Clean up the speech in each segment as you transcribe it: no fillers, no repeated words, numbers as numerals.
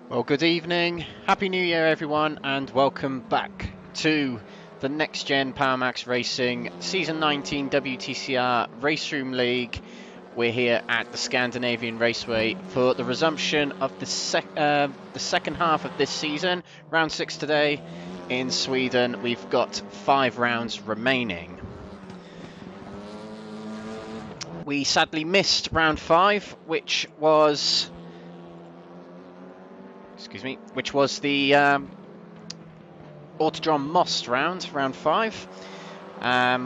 Well, good evening, Happy New Year everyone, and welcome back to the Next Gen Powermax Racing Season 19 WTCR Raceroom League. We're here at the Scandinavian Raceway for the resumption of the second half of this season. Round 6 today in Sweden. We've got 5 rounds remaining. We sadly missed round 5, which was the Autodrom Most round 5.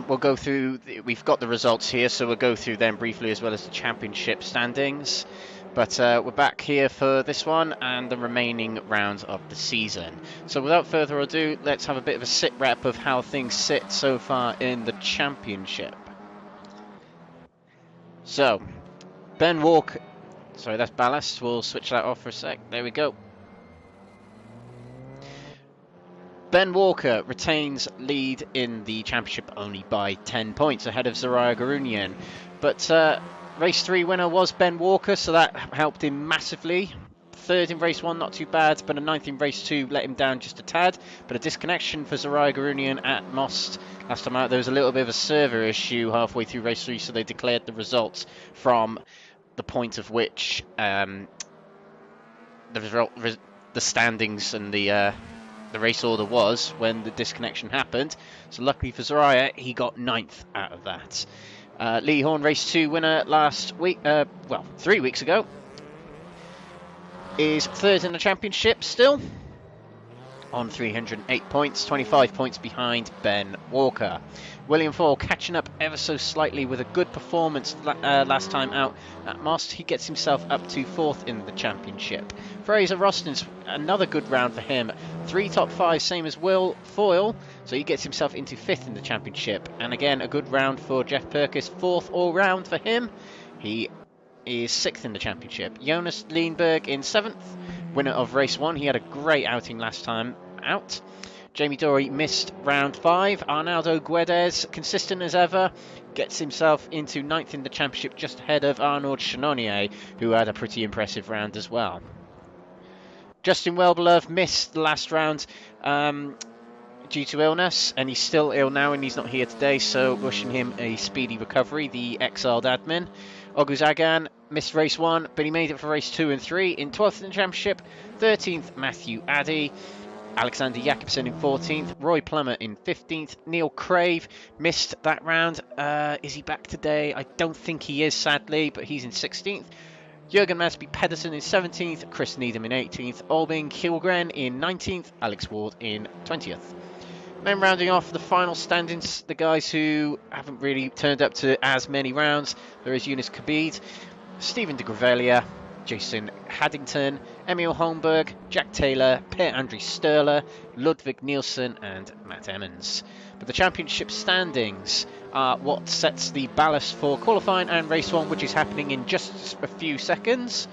We'll go through, we've got the results here, so we'll go through them briefly as well as the championship standings. But we're back here for this one and the remaining rounds of the season. So without further ado, let's have a bit of a sit rep of how things sit so far in the championship. So, Ben Walker, sorry, that's ballast, we'll switch that off for a sec, there we go. Ben Walker retains lead in the championship only by 10 points ahead of Zariah Garunian. But race 3 winner was Ben Walker, so that helped him massively. 3rd in race 1, not too bad, but a 9th in race 2 let him down just a tad. But a disconnection for Zariah Garunian at Most. Last time out there was a little bit of a server issue halfway through race 3, so they declared the results from the point of which the standings and the race order was when the disconnection happened. So luckily for Zariah, he got 9th out of that. Lee Horn, race 2 winner last week, 3 weeks ago, is 3rd in the championship still on 308 points, 25 points behind Ben Walker. William Fall catching up ever so slightly with a good performance last time out at Most. He gets himself up to 4th in the championship. Fraser Roston's another good round for him. 3 top 5, same as Will Foyle, so he gets himself into 5th in the championship. And again, a good round for Jeff Perkis, 4th all round for him. He is 6th in the championship. Jonas Leenberg in 7th, winner of race 1. He had a great outing last time out. Jamie Dory missed round 5. Arnaldo Guedes, consistent as ever, gets himself into 9th in the championship, just ahead of Arnaud Chenonnier, who had a pretty impressive round as well. Justin Wellbeloved missed the last round due to illness, and he's still ill now and he's not here today, so wishing him a speedy recovery, the exiled admin. Oguzagan missed race 1, but he made it for race 2 and 3 in 12th in the championship. 13th, Matthew Addy. Alexander Jakobsen in 14th, Roy Plummer in 15th, Neil Crave missed that round. Is he back today? I don't think he is, sadly, but he's in 16th. Jürgen Masby Pedersen in 17th, Chris Needham in 18th, Albin Kilgren in 19th, Alex Ward in 20th. Then rounding off the final standings, the guys who haven't really turned up to as many rounds, there is Eunice Kabid, Stephen de Gravelia, Jason Haddington, Emil Holmberg, Jack Taylor, Per-Andre Sturler, Ludwig Nielsen and Matt Emmons. But the championship standings are what sets the ballast for qualifying and race 1, which is happening in just a few seconds.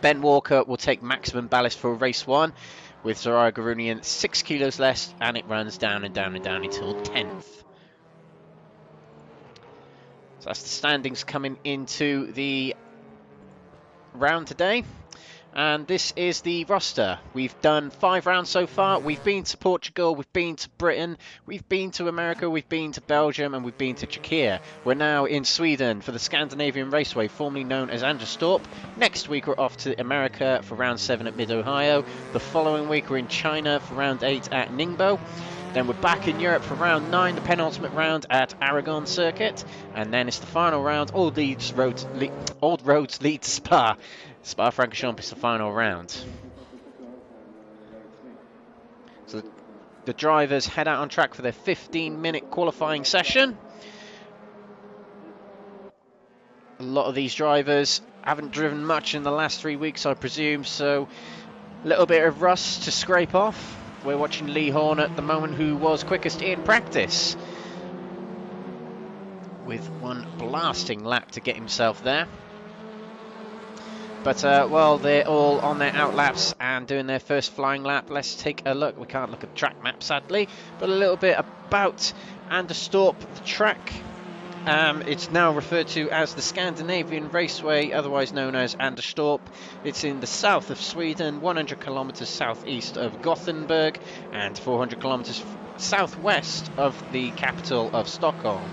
Ben Walker will take maximum ballast for race 1, with Zariah Garunian 6 kilos less, and it runs down and down and down until 10th. So that's the standings coming into the round today, and this is the roster. We've done 5 rounds so far. We've been to Portugal, we've been to Britain, we've been to America, we've been to Belgium, and we've been to Czechia. We're now in Sweden for the Scandinavian Raceway, formerly known as Anderstorp. Next week we're off to America for round 7 at Mid-Ohio. The following week we're in China for round 8 at Ningbo. Then we're back in Europe for round 9, the penultimate round at Aragon Circuit. And then it's the final round. All roads lead to Spa. Spa-Francorchamps is the final round. So the drivers head out on track for their 15-minute qualifying session. A lot of these drivers haven't driven much in the last 3 weeks, I presume, so a little bit of rust to scrape off. We're watching Lee Horn at the moment, who was quickest in practice, with one blasting lap to get himself there. But while they're all on their out laps and doing their first flying lap, let's take a look. We can't look at the track map, sadly, but a little bit about Anderstorp, the track. It's now referred to as the Scandinavian Raceway, otherwise known as Anderstorp. It's in the south of Sweden, 100 kilometers southeast of Gothenburg and 400 kilometers southwest of the capital of Stockholm.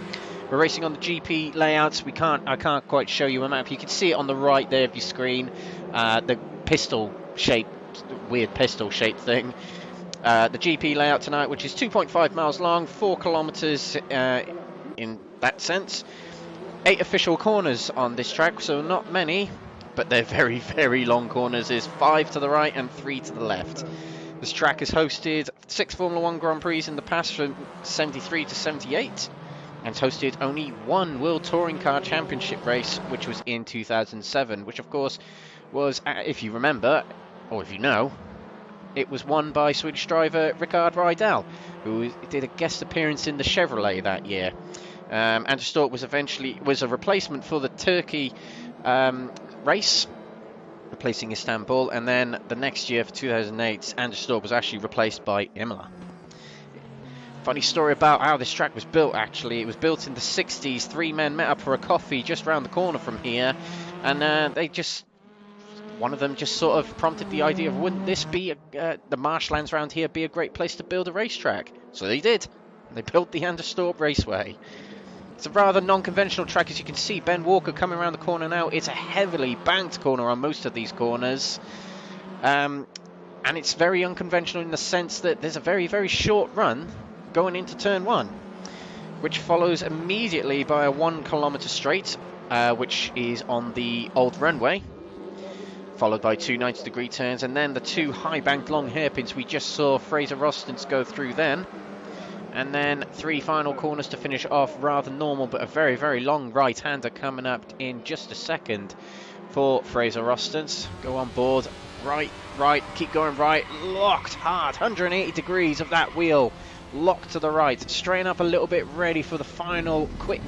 We're racing on the GP layouts. I can't quite show you a map. You can see it on the right there of your screen, the weird pistol-shaped thing. The GP layout tonight, which is 2.5 miles long, 4 kilometers in that sense. 8 official corners on this track, so not many, but they're very, very long corners. There's 5 to the right and 3 to the left. This track has hosted 6 Formula 1 Grand Prix in the past from 73 to 78, and it's hosted only 1 World Touring Car Championship race, which was in 2007, which of course was, if you remember, or if you know, it was won by Swedish driver Rickard Rydell, who did a guest appearance in the Chevrolet that year. Anderstorp was a replacement for the Turkey race, replacing Istanbul, and then the next year for 2008, Anderstorp was actually replaced by Imola. Funny story about how this track was built, actually. It was built in the 60s. 3 men met up for a coffee just round the corner from here, and one of them just sort of prompted the idea of, wouldn't this be, the marshlands around here be a great place to build a racetrack? So they did. They built the Anderstorp Raceway. It's a rather non-conventional track, as you can see. Ben Walker coming around the corner now. It's a heavily banked corner on most of these corners. And it's very unconventional in the sense that there's a very, very short run going into turn 1, which follows immediately by a 1 kilometer straight, which is on the old runway, followed by 2 90-degree turns, and then the 2 high-banked long hairpins we just saw Fraser Rostons go through then. And then 3 final corners to finish off. Rather normal, but a very, very long right-hander coming up in just a second for Fraser Rostons. Go on board. Right, keep going right. Locked hard. 180 degrees of that wheel. Locked to the right. Straighten up a little bit, ready for the final quick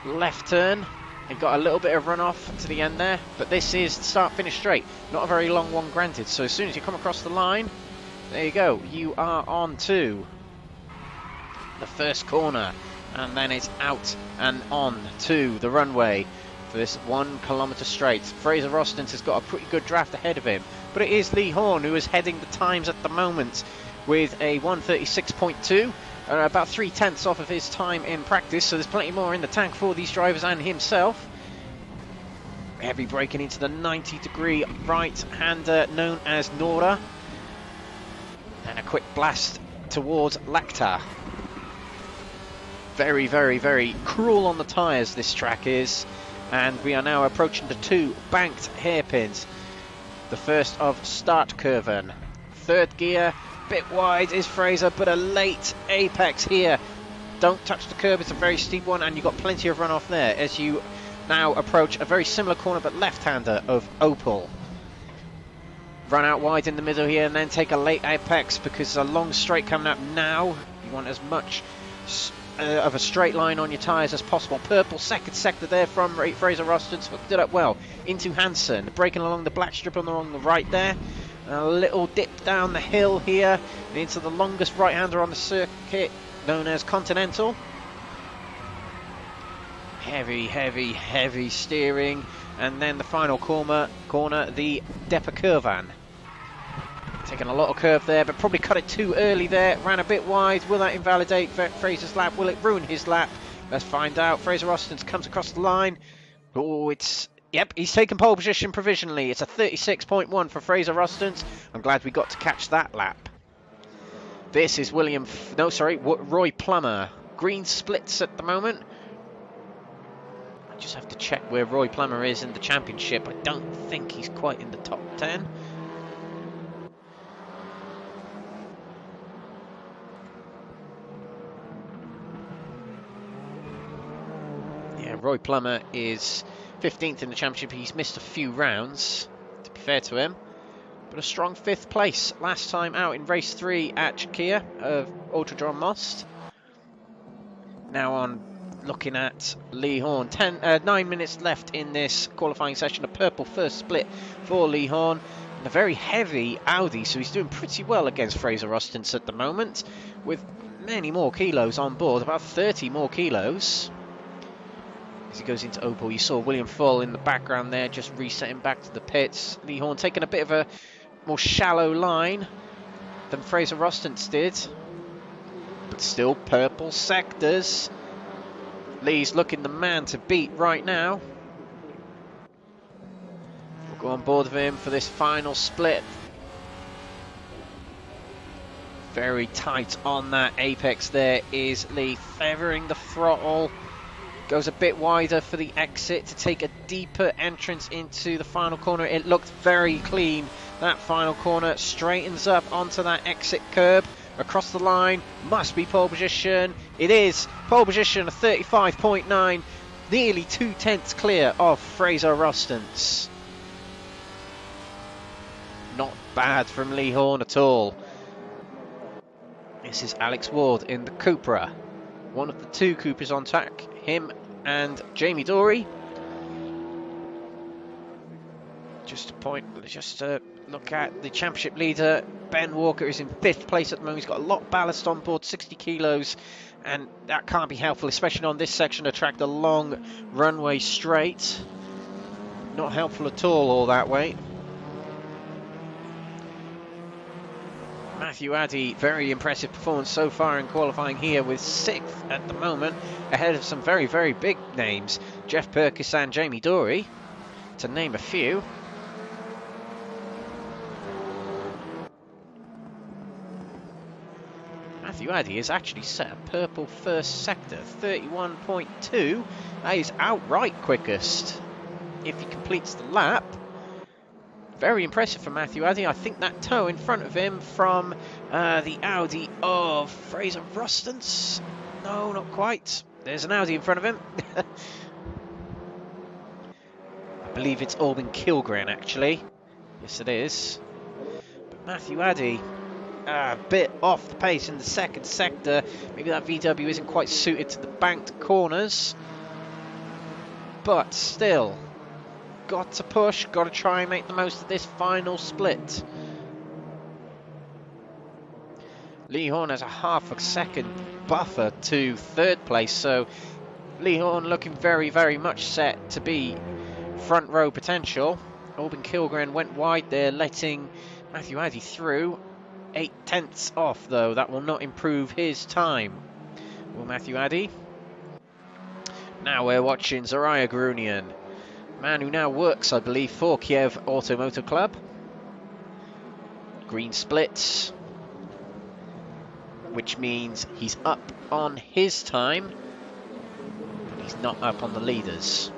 left turn. You've got a little bit of runoff to the end there, but this is start, finish straight. Not a very long one, granted. So as soon as you come across the line, there you go. You are on to the first corner, and then it's out and on to the runway for this 1 kilometer straight. Fraser Rostons has got a pretty good draft ahead of him, but it is Lee Horn who is heading the times at the moment with a 1:36.2, about 3/10 off of his time in practice, so there's plenty more in the tank for these drivers and himself. Heavy braking into the 90-degree right-hander known as Nora, and a quick blast towards Lacta. Very, very, very cruel on the tyres this track is, and we are now approaching the 2 banked hairpins. The first of start curven. 3rd gear, bit wide is Fraser, but a late apex here. Don't touch the curb, it's a very steep one, and you've got plenty of runoff there as you now approach a very similar corner but left-hander of Opel. Run out wide in the middle here and then take a late apex because there's a long straight coming up now. You want as much of a straight line on your tyres as possible. Purple second sector there from Fraser Rostons, hooked it up well into Hansen, breaking along the black strip along the right there. A little dip down the hill here into the longest right-hander on the circuit, known as Continental. Heavy, heavy, heavy steering, and then the final corner, the Depakurvan. Taking a lot of curve there, but probably cut it too early there. Ran a bit wide. Will that invalidate Fraser's lap? Will it ruin his lap? Let's find out. Fraser Rostons comes across the line. Oh, yep, he's taken pole position provisionally. It's a 36.1 for Fraser Rostons. I'm glad we got to catch that lap. This is Roy Plummer. Green splits at the moment. I just have to check where Roy Plummer is in the championship. I don't think he's quite in the top 10. Roy Plummer is 15th in the championship. He's missed a few rounds, to be fair to him, but a strong 5th place last time out in race 3 at Czechia of Autodrom Most. Now on looking at Lee Horn. 9 minutes left in this qualifying session. A purple first split for Lee Horn. And a very heavy Audi, so he's doing pretty well against Fraser Rostons at the moment, with many more kilos on board, about 30 more kilos. as he goes into Opel. You saw William Full in the background there, just resetting back to the pits. Lee Horn taking a bit of a more shallow line than Fraser Rostance did, but still purple sectors. Lee's looking the man to beat right now. We'll go on board with him for this final split. Very tight on that apex there is Lee, favouring the throttle. Goes a bit wider for the exit to take a deeper entrance into the final corner. It looked very clean, that final corner. Straightens up onto that exit curb. Across the line, must be pole position. It is pole position, a 35.9, nearly 2/10 clear of Fraser Rostance. Not bad from Lee Horn at all. This is Alex Ward in the Cupra, one of the two Cupras on track, him and Jamie Dory. Just to look at the championship leader, Ben Walker is in 5th place at the moment. He's got a lot of ballast on board, 60 kilos, and that can't be helpful, especially on this section of track, the long runway straight. Not helpful at all that way. Matthew Addy, very impressive performance so far in qualifying here, with 6th at the moment, ahead of some very, very big names. Jeff Purkis and Jamie Dory, to name a few. Matthew Addy has actually set a purple first sector, 31.2. That is outright quickest if he completes the lap. Very impressive for Matthew Addy. I think that toe in front of him from the Audi of Fraser Rostance. No, not quite. There's an Audi in front of him. I believe it's Albin Kilgren, actually. Yes, it is. But Matthew Addy, a bit off the pace in the second sector. Maybe that VW isn't quite suited to the banked corners. But still, got to push, got to try and make the most of this final split. Lee Horn has a half a second buffer to 3rd place, so Lee Horn looking very, very much set to be front row potential. Albin Kilgren went wide there, letting Matthew Addy through. 8/10 off, though. That will not improve his time. Will Matthew Addy? Now we're watching Zariah Grunian, man who now works, I believe, for Kiev Automotive Club. Green splits, which means he's up on his time, but he's not up on the leaders.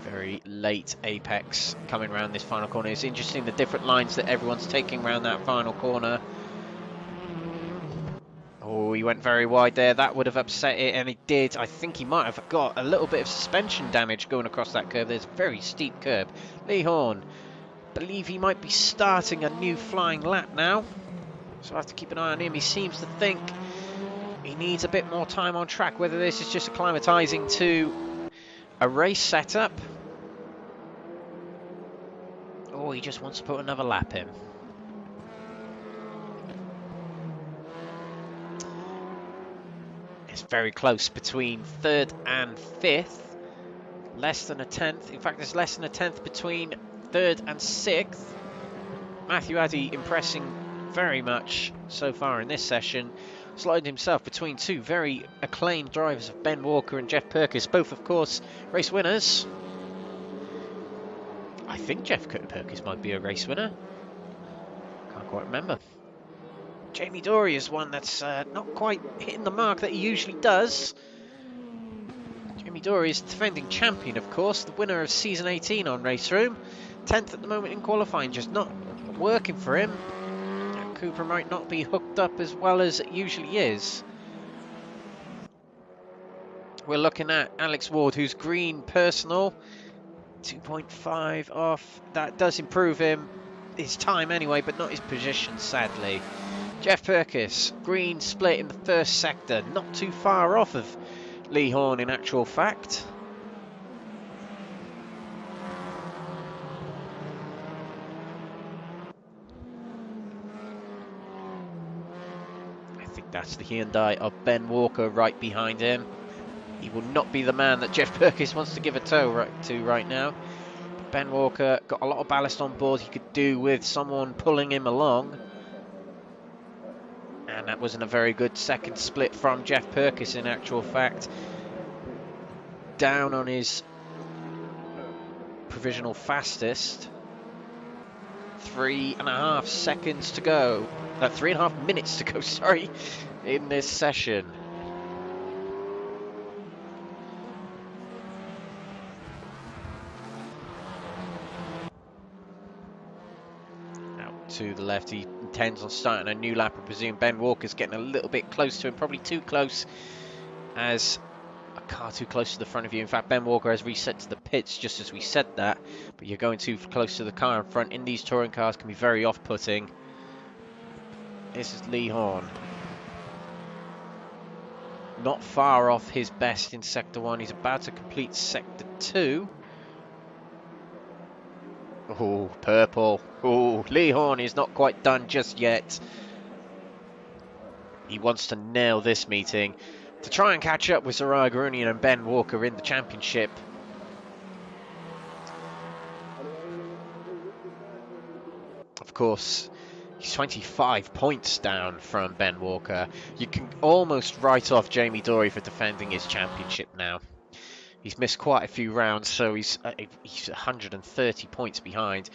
Very late apex coming around this final corner. It's interesting the different lines that everyone's taking around that final corner. Oh, he went very wide there. That would have upset it, and it did. I think he might have got a little bit of suspension damage going across that curve. There's a very steep curve. Lee Horn, believe he might be starting a new flying lap now, so I have to keep an eye on him. He seems to think he needs a bit more time on track, whether this is just acclimatizing to a race setup, or he just wants to put another lap in. It's very close between 3rd and 5th. Less than a 10th. In fact, there's less than a 10th between 3rd and 6th. Matthew Addy impressing very much so far in this session. Slotted himself between two very acclaimed drivers of Ben Walker and Jeff Purkis, both, of course, race winners. I think Jeff Purkis might be a race winner. Can't quite remember. Jamie Dory is one that's not quite hitting the mark that he usually does. Jamie Dory is the defending champion, of course, the winner of Season 18 on Raceroom. 10th at the moment in qualifying, just not working for him. That Cooper might not be hooked up as well as it usually is. We're looking at Alex Ward, who's green personal. 2.5 off. That does improve his time anyway, but not his position, sadly. Jeff Purkis, green split in the first sector, not too far off of Lee Horn in actual fact. I think that's the Hyundai of Ben Walker right behind him. He will not be the man that Jeff Perkins wants to give a tow right now. But Ben Walker got a lot of ballast on board. He could do with someone pulling him along. And that wasn't a very good second split from Jeff Perkins in actual fact. Down on his provisional fastest. 3.5 seconds to go. 3.5 minutes to go, sorry, in this session. Out to the left, he intends on starting a new lap, I presume. Ben Walker's getting a little bit close to him, probably too close, as a car too close to the front of you. In fact, Ben Walker has reset to the pits just as we said that, but you're going too close to the car in front in these touring cars can be very off-putting. This is Lee Horn. Not far off his best in Sector 1. He's about to complete Sector 2. Oh, purple. Oh, Lee Horn is not quite done just yet. He wants to nail this meeting to try and catch up with Zariah Garunian and Ben Walker in the championship. Of course, he's 25 points down from Ben Walker. You can almost write off Jamie Dory for defending his championship now. He's missed quite a few rounds, so he's 130 points behind.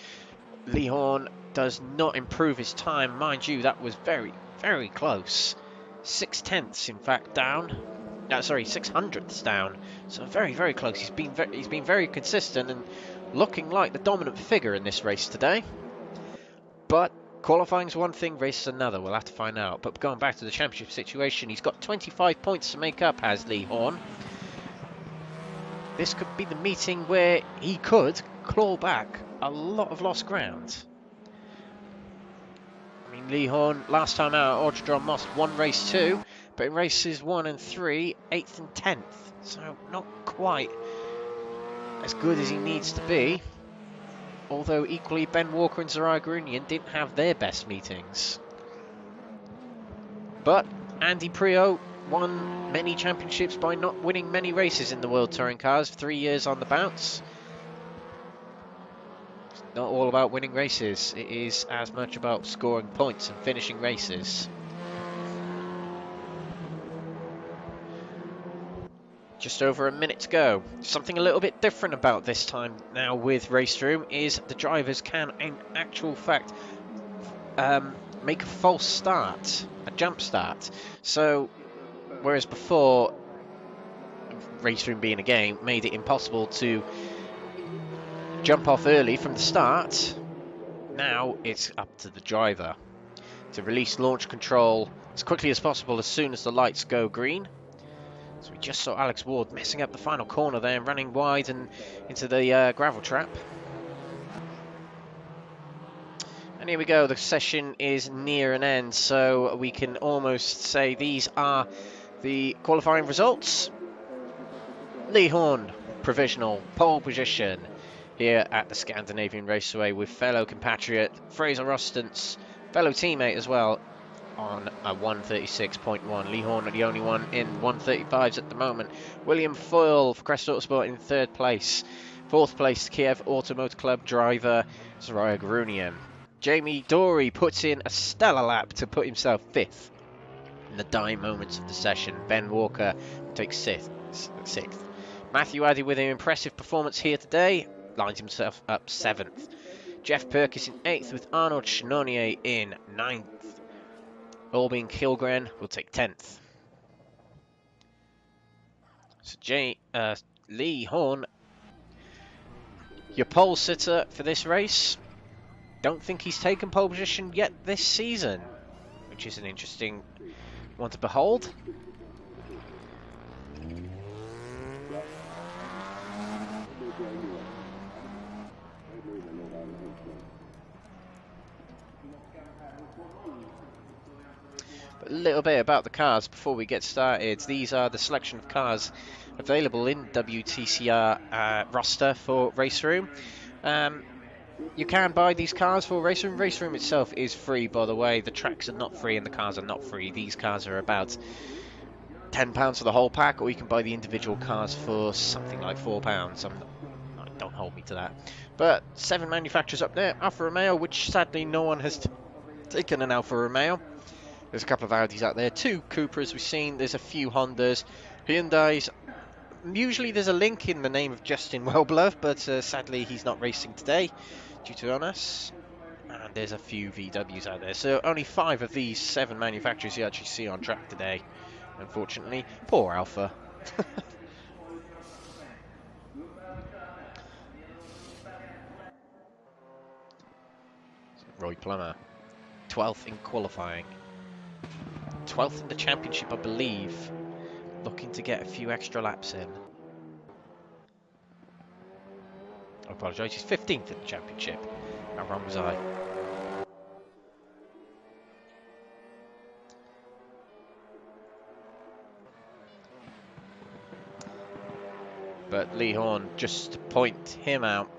Lee Horn does not improve his time. Mind you, that was very, very close. 6/10, in fact, down. Sorry, 600ths down. So very, very close. He's been very consistent and looking like the dominant figure in this race today. But qualifying's one thing, race is another. We'll have to find out. But going back to the championship situation, he's got 25 points to make up, has Lee Horn. This could be the meeting where he could claw back a lot of lost ground. I mean, Lee Horn, last time out at Autodrome Most, won race 2, but in races 1 and 3, 8th and 10th. So not quite as good as he needs to be. Although equally, Ben Walker and Zariah Garunian didn't have their best meetings. But Andy Priaulx won many championships by not winning many races in the World Touring Cars. 3 years on the bounce. It's not all about winning races. It is as much about scoring points and finishing races. Just over a minute to go. Something a little bit different about this time now with Raceroom is the drivers can, in actual fact, make a false start, a jump start. So, whereas before, Raceroom being a game made it impossible to jump off early from the start, now it's up to the driver to release launch control as quickly as possible as soon as the lights go green. So we just saw Alex Ward messing up the final corner there, running wide and into the gravel trap. And here we go, the session is near an end, so we can almost say these are the qualifying results. Lee Horn, provisional pole position here at the Scandinavian Raceway with fellow compatriot Fraser Rustance, fellow teammate as well, on a 136.1. Lee Horn are the only one in 135s at the moment. William Foyle for Crest Autosport in 3rd place. 4th place, Kiev Automotive Club driver Zariah Garunian. Jamie Dory puts in a stellar lap to put himself 5th in the dying moments of the session. Ben Walker takes 6th. Matthew Addy with an impressive performance here today, lines himself up 7th. Jeff Perkins in 8th with Arnold Chenonier in 9th. Albin Kilgren will take 10th. So Lee Horn, your pole sitter for this race. Don't think he's taken pole position yet this season, which is an interesting one to behold. A little bit about the cars before we get started. These are the selection of cars available in WTCR roster for Raceroom. You can buy these cars for Raceroom. Raceroom itself is free, by the way. The tracks are not free and the cars are not free. These cars are about £10 for the whole pack, or you can buy the individual cars for something like £4. Don't hold me to that. But 7 manufacturers up there. Alfa Romeo, which sadly no one has taken an Alfa Romeo. There's a couple of Audis out there, 2 Cupras we've seen. There's a few Hondas, Hyundais. Usually there's a link in the name of Justin Wellbluff, but sadly he's not racing today due to illness. And there's a few VWs out there. So only 5 of these 7 manufacturers you actually see on track today. Unfortunately, poor Alpha. Roy Plummer, 12th in qualifying, 12th in the championship, I believe. Looking to get a few extra laps in. I apologise, he's 15th in the championship. How wrong was I? But Lee Horn, just to point him out,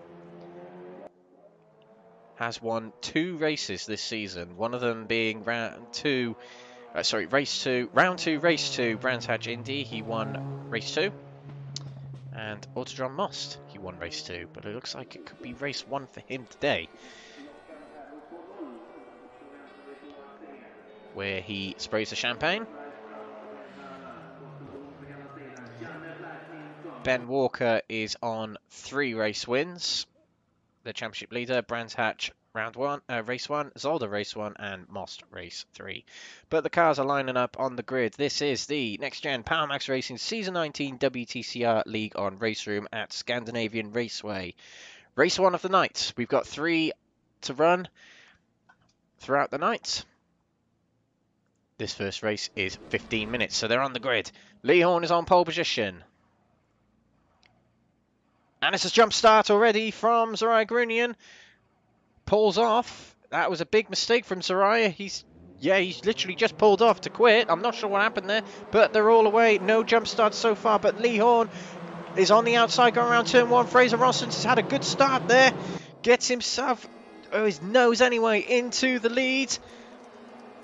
has won 2 races this season. One of them being round 2, race 2, race 2, Brands Hatch Indy. He won race 2. And Autodrom Most, he won race 2. But it looks like it could be race 1 for him today, where he sprays the champagne. Ben Walker is on 3 race wins. The championship leader, Brands Hatch race 1, Zolder race 1, and Most race 3. But the cars are lining up on the grid. This is the Next Gen Power Max Racing Season 19 WTCR League on Raceroom at Scandinavian Raceway. Race 1 of the night. We've got 3 to run throughout the night. This first race is 15 minutes, so they're on the grid. Lee Horn is on pole position. And it's a jump start already from Zariah Grunion. Pulls off. That was a big mistake from Zariah. He's literally just pulled off to quit. I'm not sure what happened there, but they're all away. No jump start so far, but Lee Horn is on the outside going around turn 1. Fraser Rossens has had a good start there. Gets himself, his nose anyway, into the lead.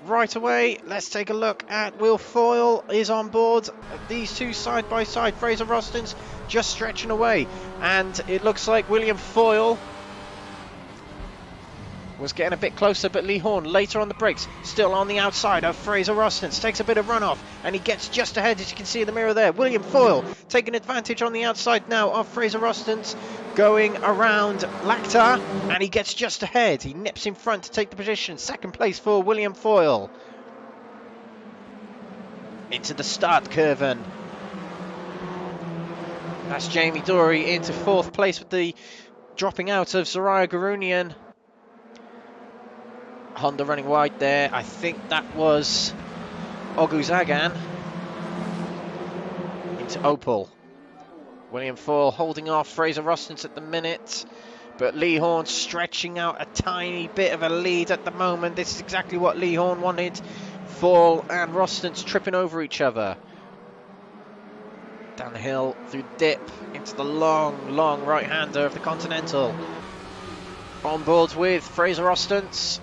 Right away, let's take a look at Will Foyle is on board. These two side by side. Fraser Rostens just stretching away, and it looks like William Foyle was getting a bit closer, but Lee Horn later on the brakes, still on the outside of Fraser Rostens, takes a bit of runoff, and he gets just ahead, as you can see in the mirror there. William Foyle taking advantage on the outside now of Fraser Rostens, going around Lactar, and he gets just ahead. He nips in front to take the position. Second place for William Foyle. Into the start curve, and that's Jamie Dory into 4th place with the dropping out of Zariah Garunian. Honda running wide there. I think that was Ogu Zagan into Opel. William Foyle holding off Fraser Rostens at the minute, but Lee Horn stretching out a tiny bit of a lead at the moment. This is exactly what Lee Horn wanted. Foyle and Rostens tripping over each other. Down the hill, through dip, into the long right-hander of the Continental. On board with Fraser Rostens.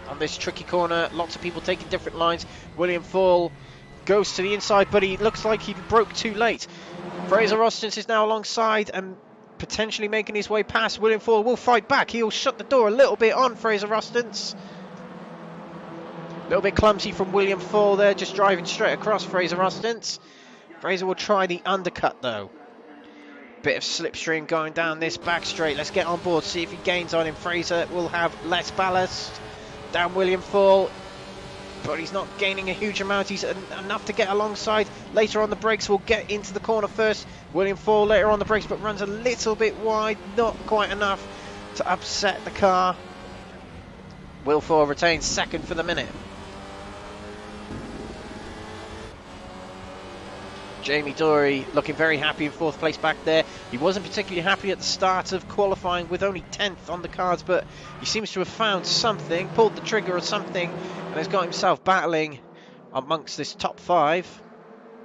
On this tricky corner, lots of people taking different lines. William Foyle goes to the inside, but he looks like he broke too late. Fraser Rostens is now alongside and potentially making his way past. William Foyle will fight back. He'll shut the door a little bit on Fraser Rostens. A little bit clumsy from William Foyle there, just driving straight across Fraser Rostens. Fraser will try the undercut though. Bit of slipstream going down this back straight. Let's get on board, see if he gains on him. Fraser will have less ballast. Down William Foyle, but he's not gaining a huge amount. He's enough to get alongside. Later on the brakes, will get into the corner first. William Foyle later on the brakes, but runs a little bit wide, not quite enough to upset the car. Will Foyle retains 2nd for the minute. Jamie Dory looking very happy in 4th place back there. He wasn't particularly happy at the start of qualifying with only 10th on the cards, but he seems to have found something, pulled the trigger or something, and has got himself battling amongst this top 5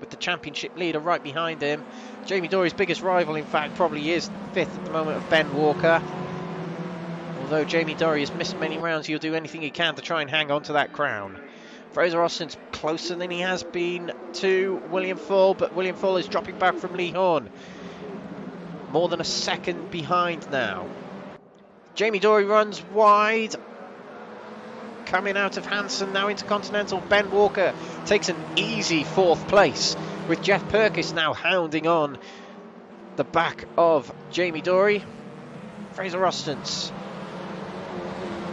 with the championship leader right behind him. Jamie Dory's biggest rival, in fact, probably is 5th at the moment of Ben Walker. Although Jamie Dorry has missed many rounds, he'll do anything he can to try and hang on to that crown. Fraser Austin's closer than he has been to William Fall, but William Fall is dropping back from Lee Horn. More than a second behind now. Jamie Dorry runs wide. Coming out of Hanson, now into Continental. Ben Walker takes an easy 4th place, with Jeff Perkis now hounding on the back of Jamie Dorry. Fraser Austin's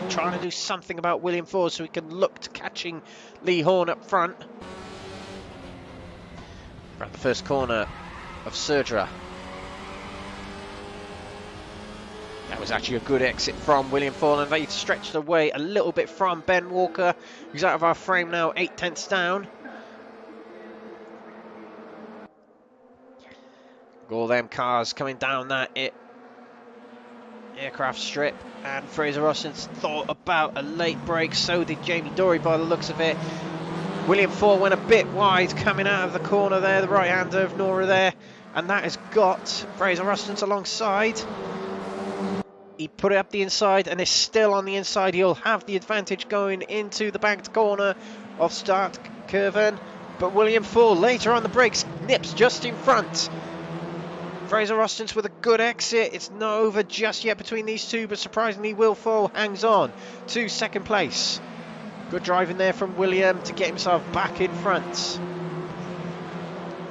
trying to do something about William Ford so he can look to catching Lee Horn up front. Around the first corner of Serdra. That was actually a good exit from William Ford, and they stretched away a little bit from Ben Walker, who's out of our frame now, 8 tenths down. All them cars coming down that aircraft strip, and Fraser Austin's thought about a late break, so did Jamie Dorry by the looks of it. William Ford went a bit wide coming out of the corner there, the right hander of Nora there, and that has got Fraser Austin's alongside. He put it up the inside and is still on the inside. He'll have the advantage going into the banked corner of Start Curven, but William Ford later on the brakes nips just in front. Fraser Austin's with a good exit. It's not over just yet between these two, but surprisingly Will Fall hangs on to 2nd place. Good driving there from William to get himself back in front.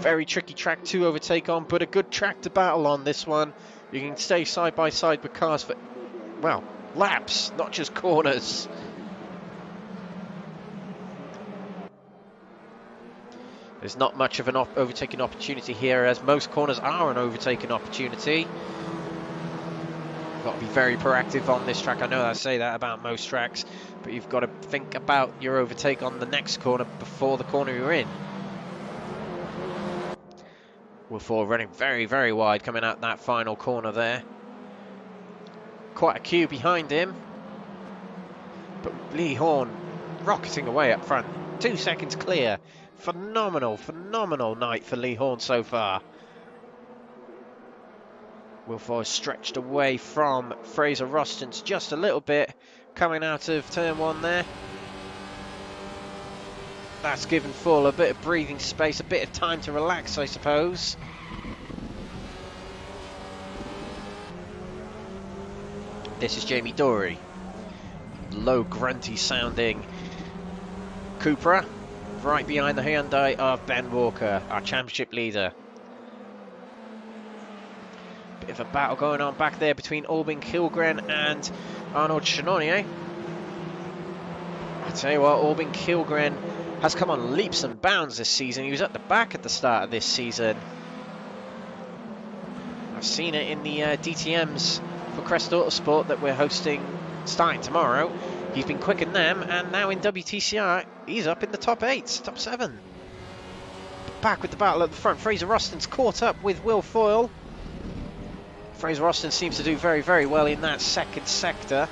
Very tricky track to overtake on, but a good track to battle on this one. You can stay side by side with cars for, well, laps, not just corners. There's not much of an overtaking opportunity here, as most corners are an overtaking opportunity. Got to be very proactive on this track. I know I say that about most tracks, but you've got to think about your overtake on the next corner before the corner you're in. Will Ford running very, very wide coming out that final corner there. Quite a queue behind him. But Lee Horn rocketing away up front. 2 seconds clear. Phenomenal, phenomenal night for Lee Horn so far. Will Ford stretched away from Fraser Rostons just a little bit coming out of turn 1 there. That's given Fall a bit of breathing space, a bit of time to relax, I suppose. This is Jamie Dorry. Low, grunty sounding Cupra, right behind the Hyundai of Ben Walker, our championship leader. Bit of a battle going on back there between Albin Kilgren and Arnold Chenonier. I tell you what, Albin Kilgren has come on leaps and bounds this season. He was at the back at the start of this season. I've seen it in the DTMs for Crest Autosport that we're hosting starting tomorrow. He's been quick in them, and now in WTCR, he's up in the top 8, top 7. Back with the battle at the front. Fraser Roston's caught up with Will Foyle. Fraser Roston seems to do very, very well in that 2nd sector.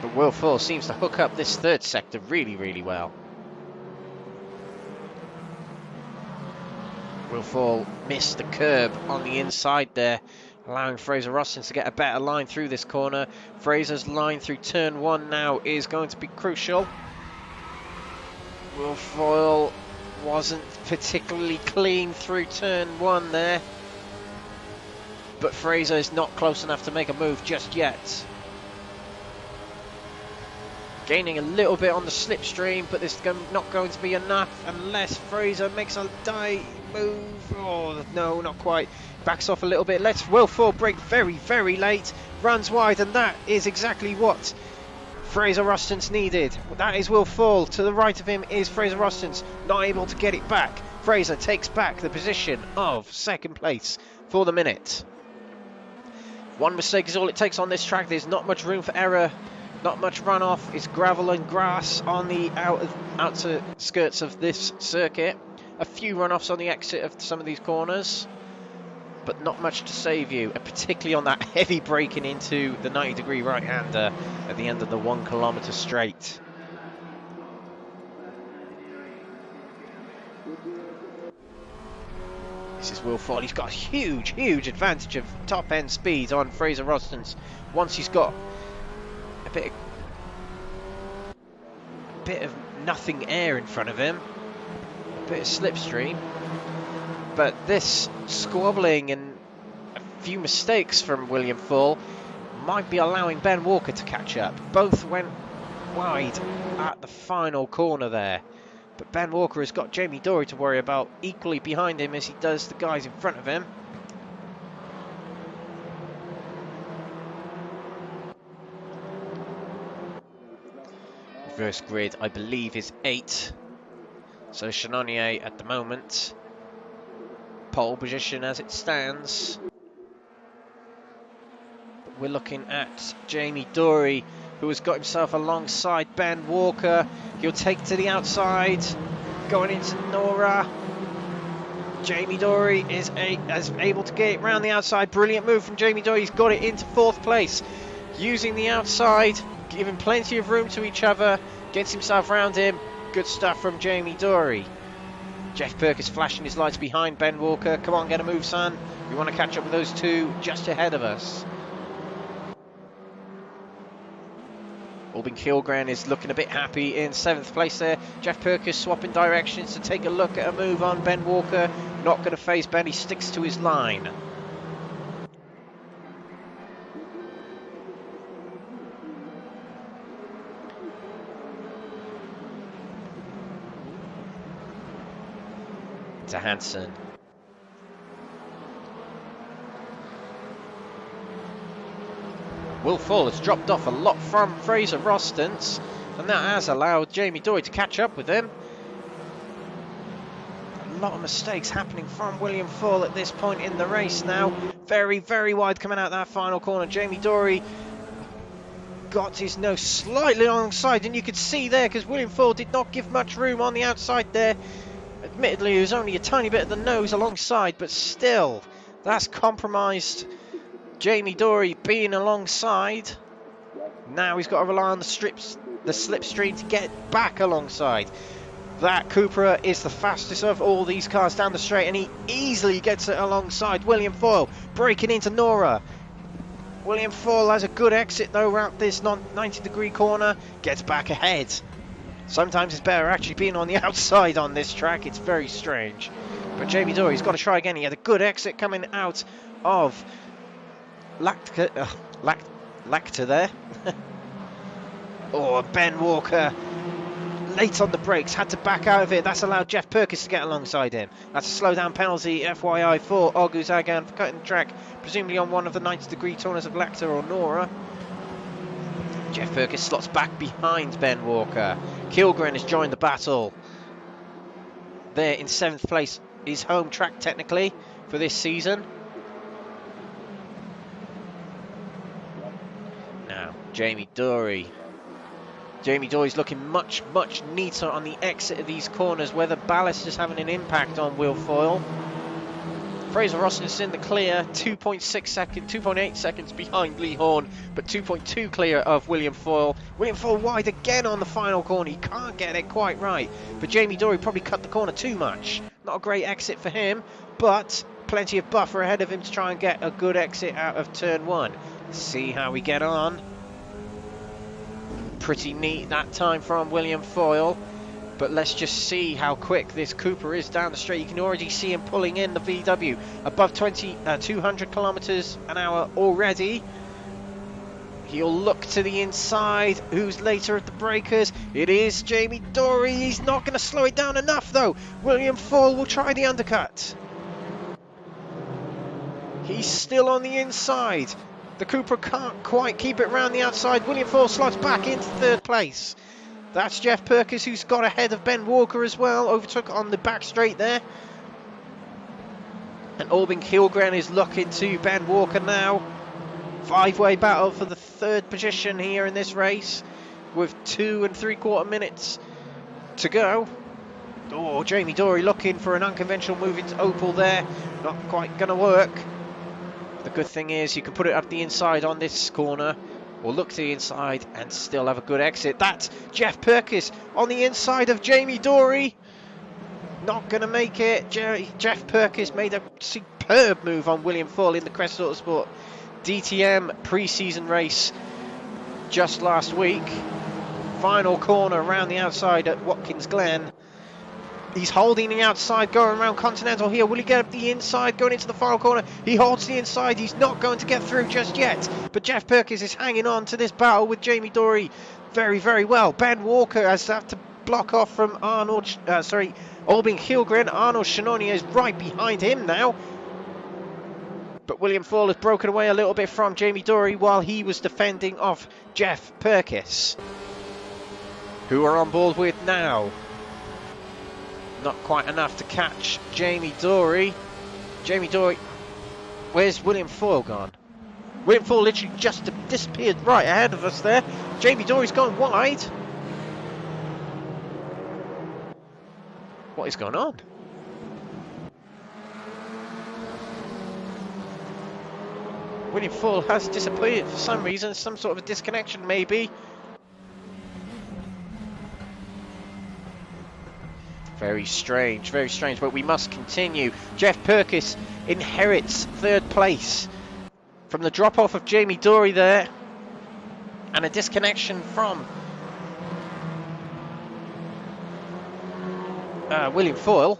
But Will Foyle seems to hook up this 3rd sector really, really well. Will Foyle missed the curb on the inside there, allowing Fraser Roston to get a better line through this corner. Fraser's line through turn 1 now is going to be crucial. Will Foyle wasn't particularly clean through turn 1 there, but Fraser is not close enough to make a move just yet. Gaining a little bit on the slipstream, but this is not going to be enough unless Fraser makes a dive move. Oh, no, not quite. Backs off a little bit. Lets Will Ford brake very, very late. Runs wide, and that is exactly what Fraser Rostons needed. That is Will Ford. To the right of him is Fraser Rostons. Not able to get it back. Fraser takes back the position of 2nd place for the minute. One mistake is all it takes on this track. There's not much room for error. Not much runoff. It's gravel and grass on the outer skirts of this circuit. A few runoffs on the exit of some of these corners, but not much to save you, particularly on that heavy braking into the 90-degree right-hander at the end of the 1 kilometre straight. This is Will Ford. He's got a huge advantage of top-end speed on Fraser Rostons once he's got a bit of nothing air in front of him, a bit of slipstream. But this squabbling and a few mistakes from William Full might be allowing Ben Walker to catch up. Both went wide at the final corner there. But Ben Walker has got Jamie Dory to worry about equally behind him as he does the guys in front of him. Reverse grid, I believe, is 8. So Chenonnier at the moment, pole position as it stands. But we're looking at Jamie Dory, who has got himself alongside Ben Walker. He'll take to the outside, going into Nora. Jamie Dory is able to get it round the outside. Brilliant move from Jamie Dory. He's got it into 4th place, using the outside, giving plenty of room to each other. Gets himself round him. Good stuff from Jamie Dory. Jeff Perkins flashing his lights behind Ben Walker. Come on, get a move, son. We want to catch up with those two just ahead of us. Albin Kilgren is looking a bit happy in 7th place there. Jeff Perkins swapping directions to take a look at a move on Ben Walker. Not going to phase Ben, he sticks to his line. To Hansen. Will Full has dropped off a lot from Fraser Rostons, and that has allowed Jamie Dory to catch up with him. A lot of mistakes happening from William Full at this point in the race now. Very wide coming out that final corner. Jamie Dory got his nose slightly alongside, and you could see there, because William Full did not give much room on the outside there. Admittedly, it was only a tiny bit of the nose alongside, but still, that's compromised Jamie Dory being alongside. Now he's got to rely on the slipstream to get back alongside. That Cupra is the fastest of all these cars down the straight, and he easily gets it alongside William Foyle, breaking into Nora. William Foyle has a good exit though around this 90-degree corner, gets back ahead. Sometimes it's better actually being on the outside on this track. It's very strange. But Jamie Dory's got to try again. He had a good exit coming out of Lacta there. Oh, Ben Walker late on the brakes, had to back out of it. That's allowed Jeff Perkins to get alongside him. That's a slow down penalty, FYI, for Olgu Zagan for cutting the track, presumably on one of the 90-degree corners of Lacta or Nora. Jeff Perkins slots back behind Ben Walker. Kilgren has joined the battle. There in 7th place, his home track technically for this season. Now, Jamie Dory. Jamie Dory's looking much neater on the exit of these corners, where the ballast is having an impact on Will Foyle. Fraser Rostons in the clear, 2.8 seconds behind Lee Horn, but 2.2 clear of William Foyle. William Foyle wide again on the final corner. He can't get it quite right, but Jamie Dory probably cut the corner too much. Not a great exit for him, but plenty of buffer ahead of him to try and get a good exit out of turn 1. Let's see how we get on. Pretty neat that time from William Foyle. But let's just see how quick this Cooper is down the straight. You can already see him pulling in the VW above 200 kilometers an hour already. He'll look to the inside. Who's later at the breakers? It is Jamie Dory. He's not going to slow it down enough though. William Foyle will try the undercut. He's still on the inside. The Cooper can't quite keep it round the outside. William Foyle slots back into 3rd place. That's Jeff Perkins, who's got ahead of Ben Walker as well. Overtook on the back straight there. And Albin Kilgren is looking to Ben Walker now. 5-way battle for the 3rd position here in this race, with 2 3/4 minutes to go. Oh, Jamie Dory looking for an unconventional move into Opel there. Not quite going to work. The good thing is you can put it up the inside on this corner, or look to the inside and still have a good exit. That's Jeff Perkins on the inside of Jamie Dory. not going to make it. Jeff Perkins made a superb move on William Fall in the Crest Autosport DTM pre-season race just last week. Final corner around the outside at Watkins Glen. He's holding the outside, going around Continental here. Will he get up the inside, going into the final corner? He holds the inside. He's not going to get through just yet. But Jeff Perkins is hanging on to this battle with Jamie Dory very, very well. Ben Walker has to have to block off from Albin Hilgren. Arnold Shannonier is right behind him now. But William Fall has broken away a little bit from Jamie Dory while he was defending off Jeff Perkins, who are on board with now. Not quite enough to catch Jamie Dory. Jamie Dory, where's William Fall gone? William Fall literally just disappeared right ahead of us there. Jamie Dory's gone wide. What is going on? William Fall has disappeared for some reason, some sort of a disconnection maybe. Very strange, but we must continue. Jeff Perkins inherits third place from the drop-off of Jamie Dory there, and a disconnection from William Foyle.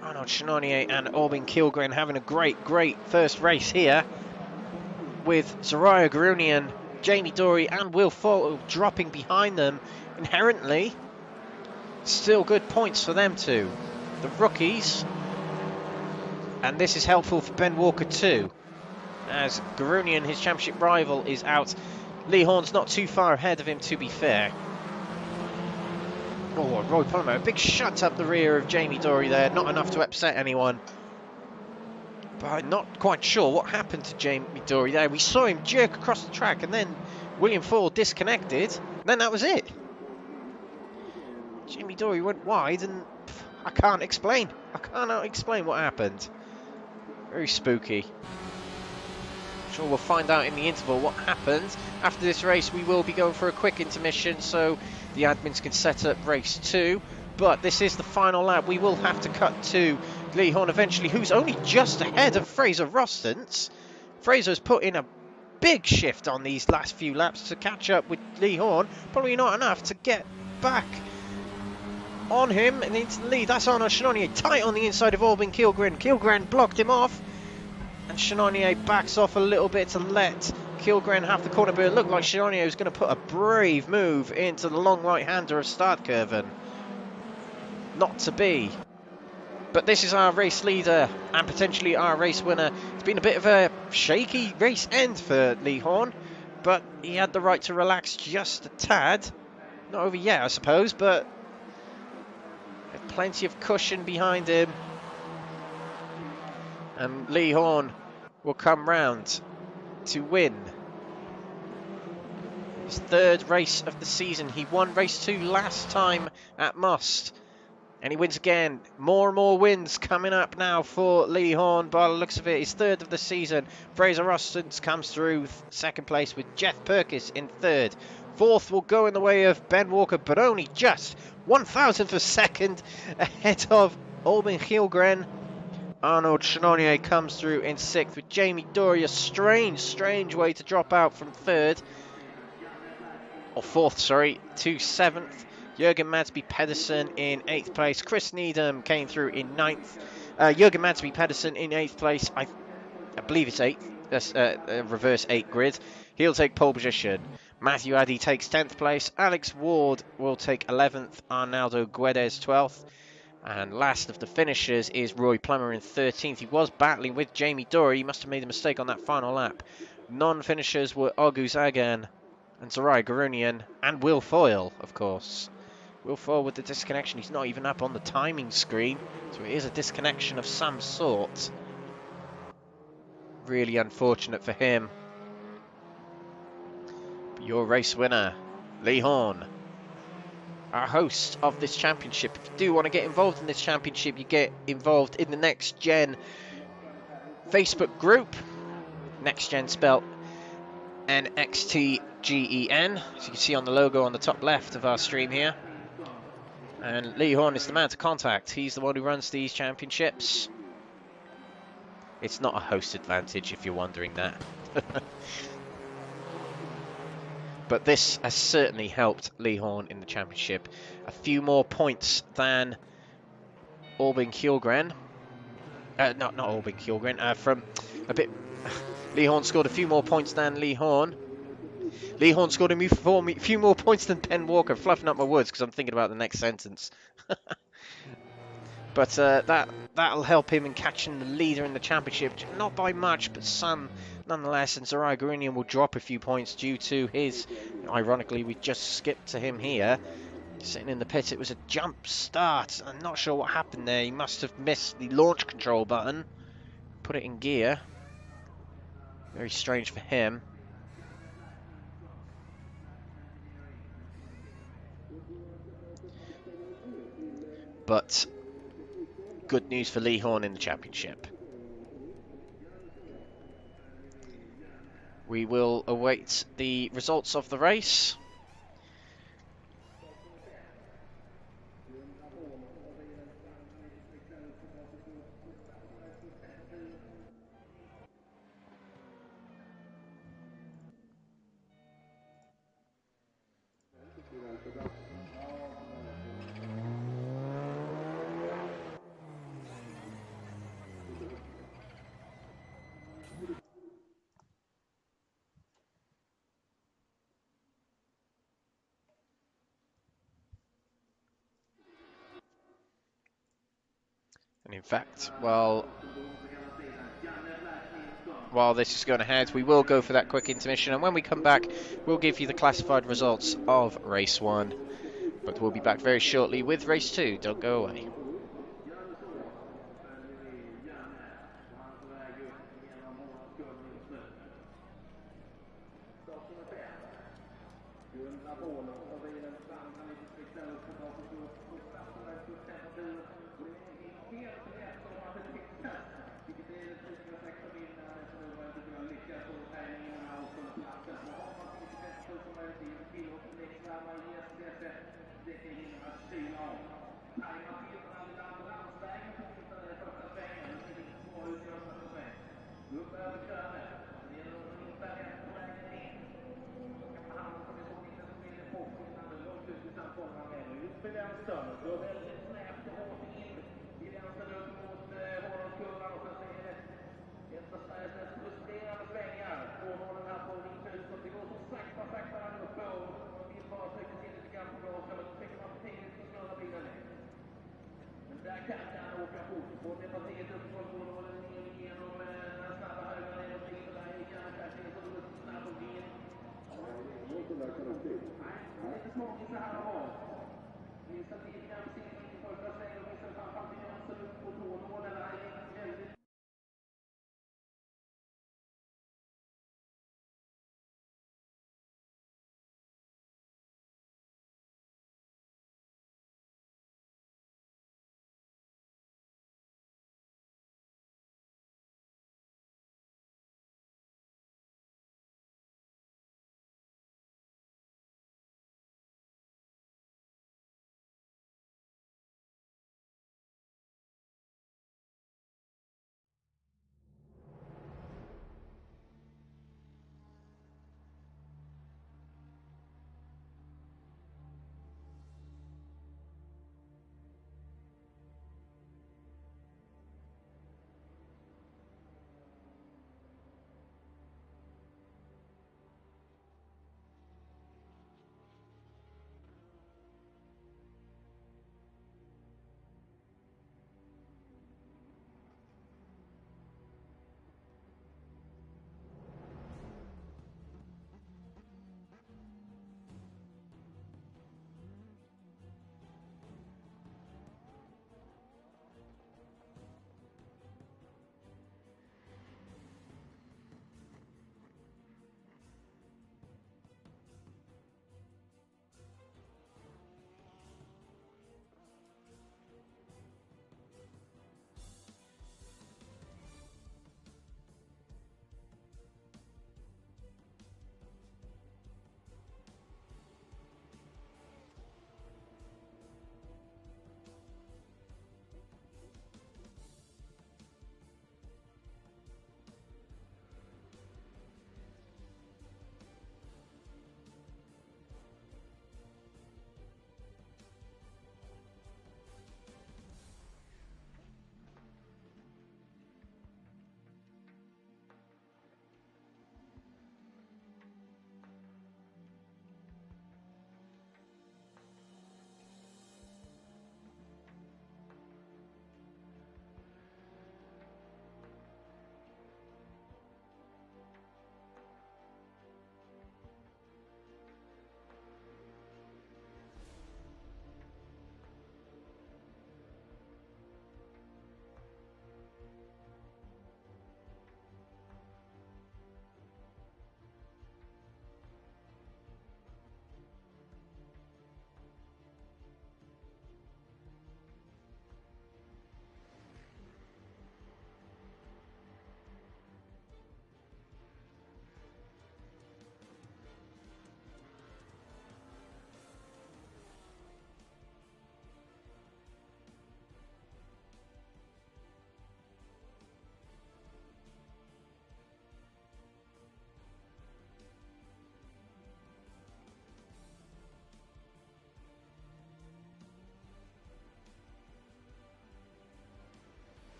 Arnold Shannonier and Albin Kilgren having a great first race here, with Soraya Garunian, Jamie Dory and Will Foyle dropping behind them. Inherently, still good points for them two, the rookies, and this is helpful for Ben Walker too, as Garunian, his championship rival, is out. Lee Horn's not too far ahead of him, to be fair. Oh, Roy Plummer, a big shut up the rear of Jamie Dory there, not enough to upset anyone. But I'm not quite sure what happened to Jamie Dory there. We saw him jerk across the track, and then William Fall disconnected, and then that was it. Jamie Dory went wide, and I can't explain. I cannot explain what happened. Very spooky. I'm sure we'll find out in the interval what happened. After this race, we will be going for a quick intermission so the admins can set up race 2. But this is the final lap. We will have to cut to Lee Horn eventually, who's only just ahead of Fraser Rostance. Fraser's put in a big shift on these last few laps to catch up with Lee Horn. Probably not enough to get back on him and into the lead. That's Arnold Shannonier tight on the inside of Albin Kilgren. Kilgren blocked him off, and Shannonier backs off a little bit to let Kilgren have the corner, but it looked like Shannonier was going to put a brave move into the long right-hander of Startkurven. Not to be. But this is our race leader and potentially our race winner. It's been a bit of a shaky race end for Lee Horn, but he had the right to relax just a tad. Not over yet, I suppose, but plenty of cushion behind him. And Lee Horn will come round to win his third race of the season. He won race 2 last time at Most, and he wins again. More and more wins coming up now for Lee Horn by the looks of it. His third of the season. Fraser Rostance comes through second place with Jeff Perkins in third. Fourth will go in the way of Ben Walker, but only just 1,000th of a second ahead of Albin Hilgren. Arnold Shannonier comes through in sixth with Jamie Dory. A strange way to drop out from third, or fourth, sorry, to seventh. Jürgen Madsby Pedersen in 8th place. Chris Needham came through in 9th. Jürgen Madsby Pedersen in 8th place. I believe it's 8th. That's a reverse 8 grid. He'll take pole position. Matthew Addy takes 10th place. Alex Ward will take 11th. Arnaldo Guedes 12th. And last of the finishers is Roy Plummer in 13th. He was battling with Jamie Dory. He must have made a mistake on that final lap. Non-finishers were Ogu Zagan and Soraya Garunian and Will Foyle, of course. Will Foyle with the disconnection. He's not even up on the timing screen, so it is a disconnection of some sort. Really unfortunate for him. But your race winner, Lee Horn, our host of this championship. If you do want to get involved in this championship, you get involved in the NXTGEN Facebook group. NXTGEN spelled NXTGEN, as you can see on the logo on the top left of our stream here. And Lee Horn is the man to contact. He's the one who runs these championships. It's not a host advantage, if you're wondering that. But this has certainly helped Lee Horn in the championship. A few more points than Albin Kjellgren. Not Albin Kjellgren. From a bit... Lee Horn scored a few more points than Lee Horn. Lee Horn scored a few more points than Ben Walker. Fluffing up my words because I'm thinking about the next sentence. But that'll help him in catching the leader in the championship. Not by much, but some nonetheless. And Zarai Garinian will drop a few points due to his... Ironically, we just skipped to him here. Sitting in the pit, it was a jump start. I'm not sure what happened there. He must have missed the launch control button. Put it in gear. Very strange for him. But good news for Lee Horn in the championship. We will await the results of the race. And in fact, while this is going ahead, we will go for that quick intermission, and when we come back, we'll give you the classified results of Race 1. But we'll be back very shortly with Race 2. Don't go away.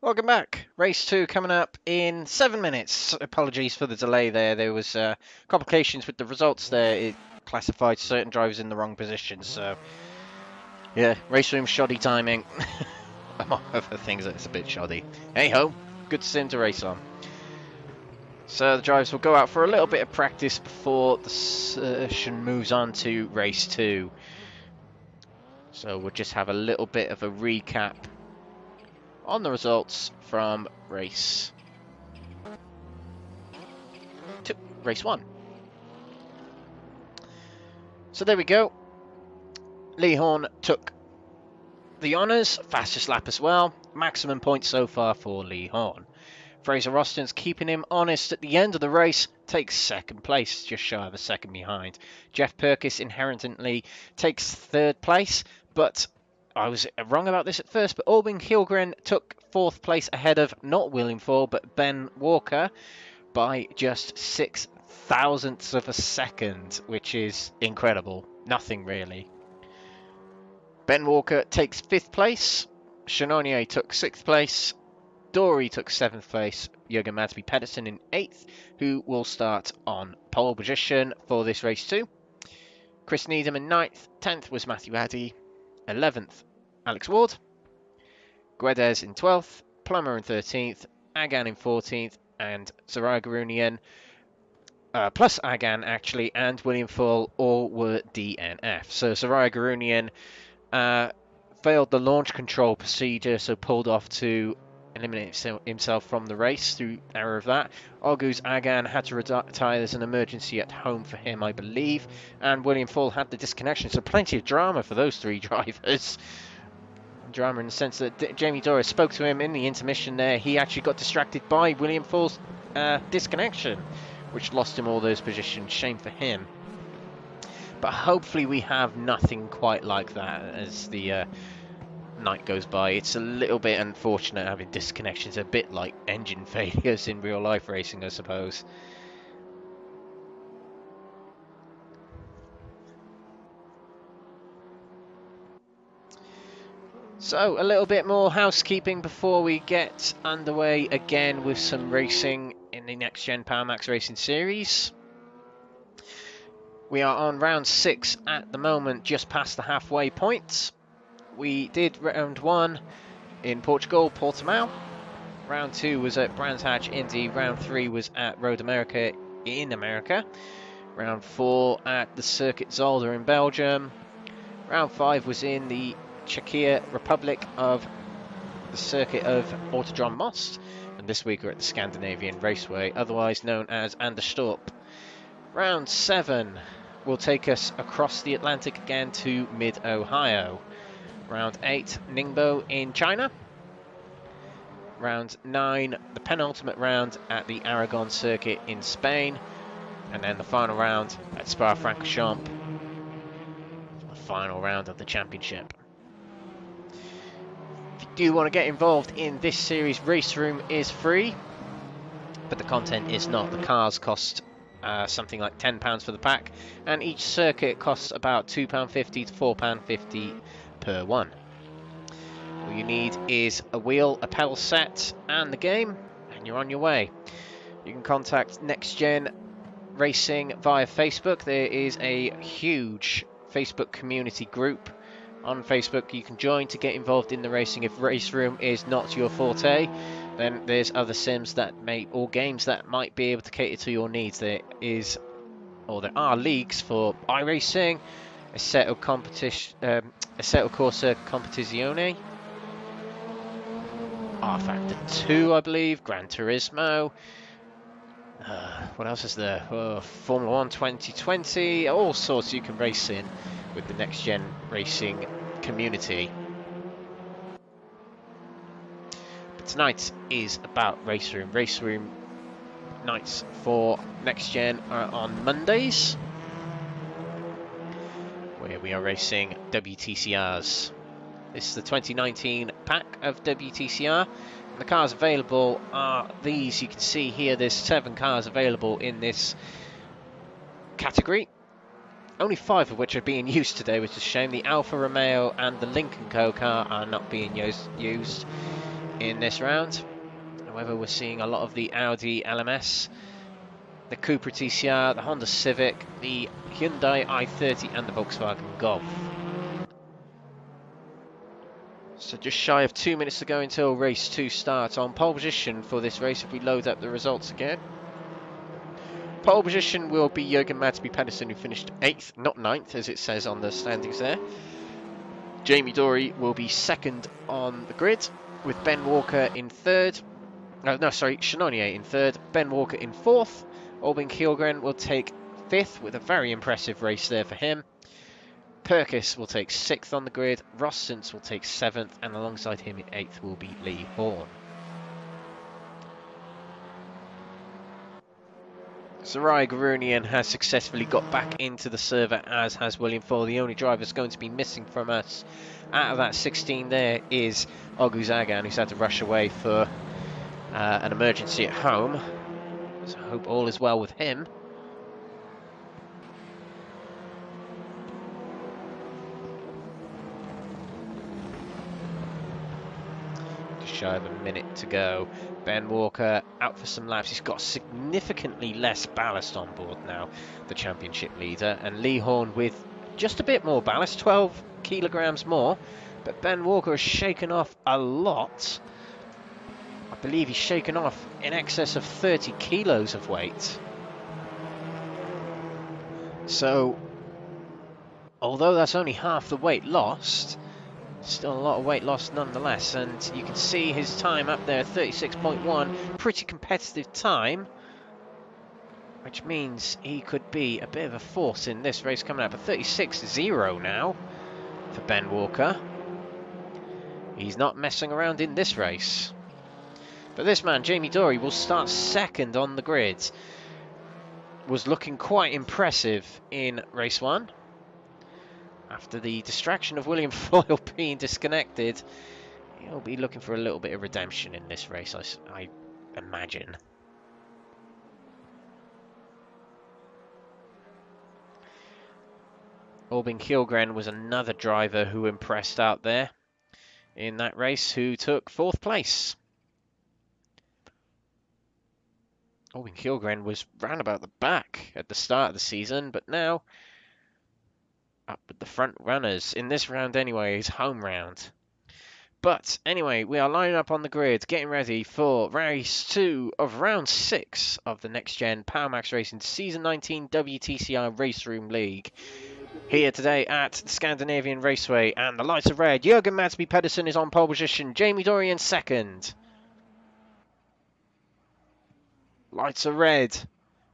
Welcome back. Race 2 coming up in 7 minutes. Apologies for the delay there. There was complications with the results there. It classified certain drivers in the wrong position. So, yeah, Raceroom shoddy timing. Among other things, it's a bit shoddy. Hey-ho, good sim to race on. So the drivers will go out for a little bit of practice before the session moves on to Race 2. So we'll just have a little bit of a recap on the results from Race 2, Race 1. So there we go. Lee Horn took the honours, fastest lap as well. Maximum points so far for Lee Horn. Fraser Austin's keeping him honest at the end of the race, takes second place, just shy of a second behind. Jeff Perkis inherently takes third place, but I was wrong about this at first, but Albin Kilgren took fourth place ahead of not William Fall, but Ben Walker by just 0.006 of a second, which is incredible. Nothing really. Ben Walker takes 5th place, Chanonier took 6th place, Dory took 7th place, Jürgen Madsby Pedersen in 8th, who will start on pole position for this race too. Chris Needham in 9th, 10th was Matthew Addy, 11th Alex Ward, Guedes in 12th, Plummer in 13th, Agan in 14th, and Sarai Garunian, plus Agan actually, and William Full all were DNF. So Sarai Garunian failed the launch control procedure, so pulled off to eliminate himself from the race through error of that. August Agan had to retire as an emergency at home for him, I believe, and William Full had the disconnection, so plenty of drama for those three drivers. Drama in the sense that Jamie Doris spoke to him in the intermission there. He actually got distracted by William Full's disconnection, which lost him all those positions. Shame for him. But hopefully we have nothing quite like that as the night goes by. It's a little bit unfortunate having disconnections, a bit like engine failures in real life racing, I suppose. So a little bit more housekeeping before we get underway again with some racing in the Next Gen Power Max Racing Series. We are on round 6 at the moment, just past the halfway point. We did round 1 in Portugal, Portimao. Round 2 was at Brands Hatch, Indy. Round 3 was at Road America in America. Round 4 at the Circuit Zolder in Belgium. Round 5 was in the Czechia Republic of the Circuit of Autodrom Most. And this week we're at the Scandinavian Raceway, otherwise known as Anderstorp. Round 7 will take us across the Atlantic again to mid-Ohio. Round 8, Ningbo in China. Round 9, the penultimate round at the Aragon Circuit in Spain. And then the final round at Spa-Francorchamps, the final round of the championship. If you do want to get involved in this series, Raceroom is free, but the content is not. The cars cost something like £10 for the pack, and each circuit costs about £2.50 to £4.50 per one. All you need is a wheel, a pedal set, and the game, and you're on your way. You can contact Next Gen Racing via Facebook. There is a huge Facebook community group on Facebook you can join to get involved in the racing. If Raceroom is not your forte, then there's other sims that or games that might be able to cater to your needs. There are leagues for iRacing, Assetto Corsa Competizione, R-Factor 2, I believe, Gran Turismo. What else is there? Formula 1 2020, all sorts you can race in with the Next Gen Racing community. But tonight is about Raceroom. Raceroom nights for Next Gen are on Mondays, where we are racing WTCRs. This is the 2019 pack of WTCR. And the cars available are these. You can see here there's 7 cars available in this category. Only 5 of which are being used today, which is a shame. The Alfa Romeo and the Lincoln Co car are not being used. in this round. However, we're seeing a lot of the Audi LMS, the Cupra TCR, the Honda Civic, the Hyundai i30 and the Volkswagen Golf. So just shy of 2 minutes to go until race 2 starts. On pole position for this race, if we load up the results again. Pole position will be Jürgen Madsby Pedersen, who finished 8th, not 9th as it says on the standings there. Jamie Dory will be 2nd on the grid, with Ben Walker in 3rd. Chenonier in 3rd, Ben Walker in 4th. Albin Kjellgren will take 5th with a very impressive race there for him. Perkis will take 6th on the grid, Rossens will take 7th, and alongside him in 8th will be Lee Horn. Sarai Garunian has successfully got back into the server, as has William Ford. The only driver that's going to be missing from us out of that 16 there is Ogu Zagan, who's had to rush away for an emergency at home. So I hope all is well with him. Just shy of a minute to go. Ben Walker out for some laps. He's got significantly less ballast on board now, the championship leader. And Lee Horn with just a bit more ballast, 12 kilograms more. But Ben Walker has shaken off a lot. I believe he's shaken off in excess of 30 kilos of weight. So, although that's only half the weight lost, still a lot of weight lost nonetheless. And you can see his time up there, 36.1, pretty competitive time, which means he could be a bit of a force in this race coming up. But 36.0 now for Ben Walker. He's not messing around in this race. But this man, Jamie Dory, will start 2nd on the grid. Was looking quite impressive in race 1. After the distraction of William Foyle being disconnected, he'll be looking for a little bit of redemption in this race, I imagine. Albin Kjellgren was another driver who impressed out there in that race, who took 4th place. Albin Kjellgren was round about the back at the start of the season, but now up with the front runners in this round anyway, his home round. But anyway, we are lining up on the grid, getting ready for race 2 of round 6 of the NXTGEN PowerMax Racing Season 19 WTCR Raceroom League. Here today at the Scandinavian Raceway, and the lights are red. Jürgen Madsby Pedersen is on pole position, Jamie Dory in 2nd. Lights are red.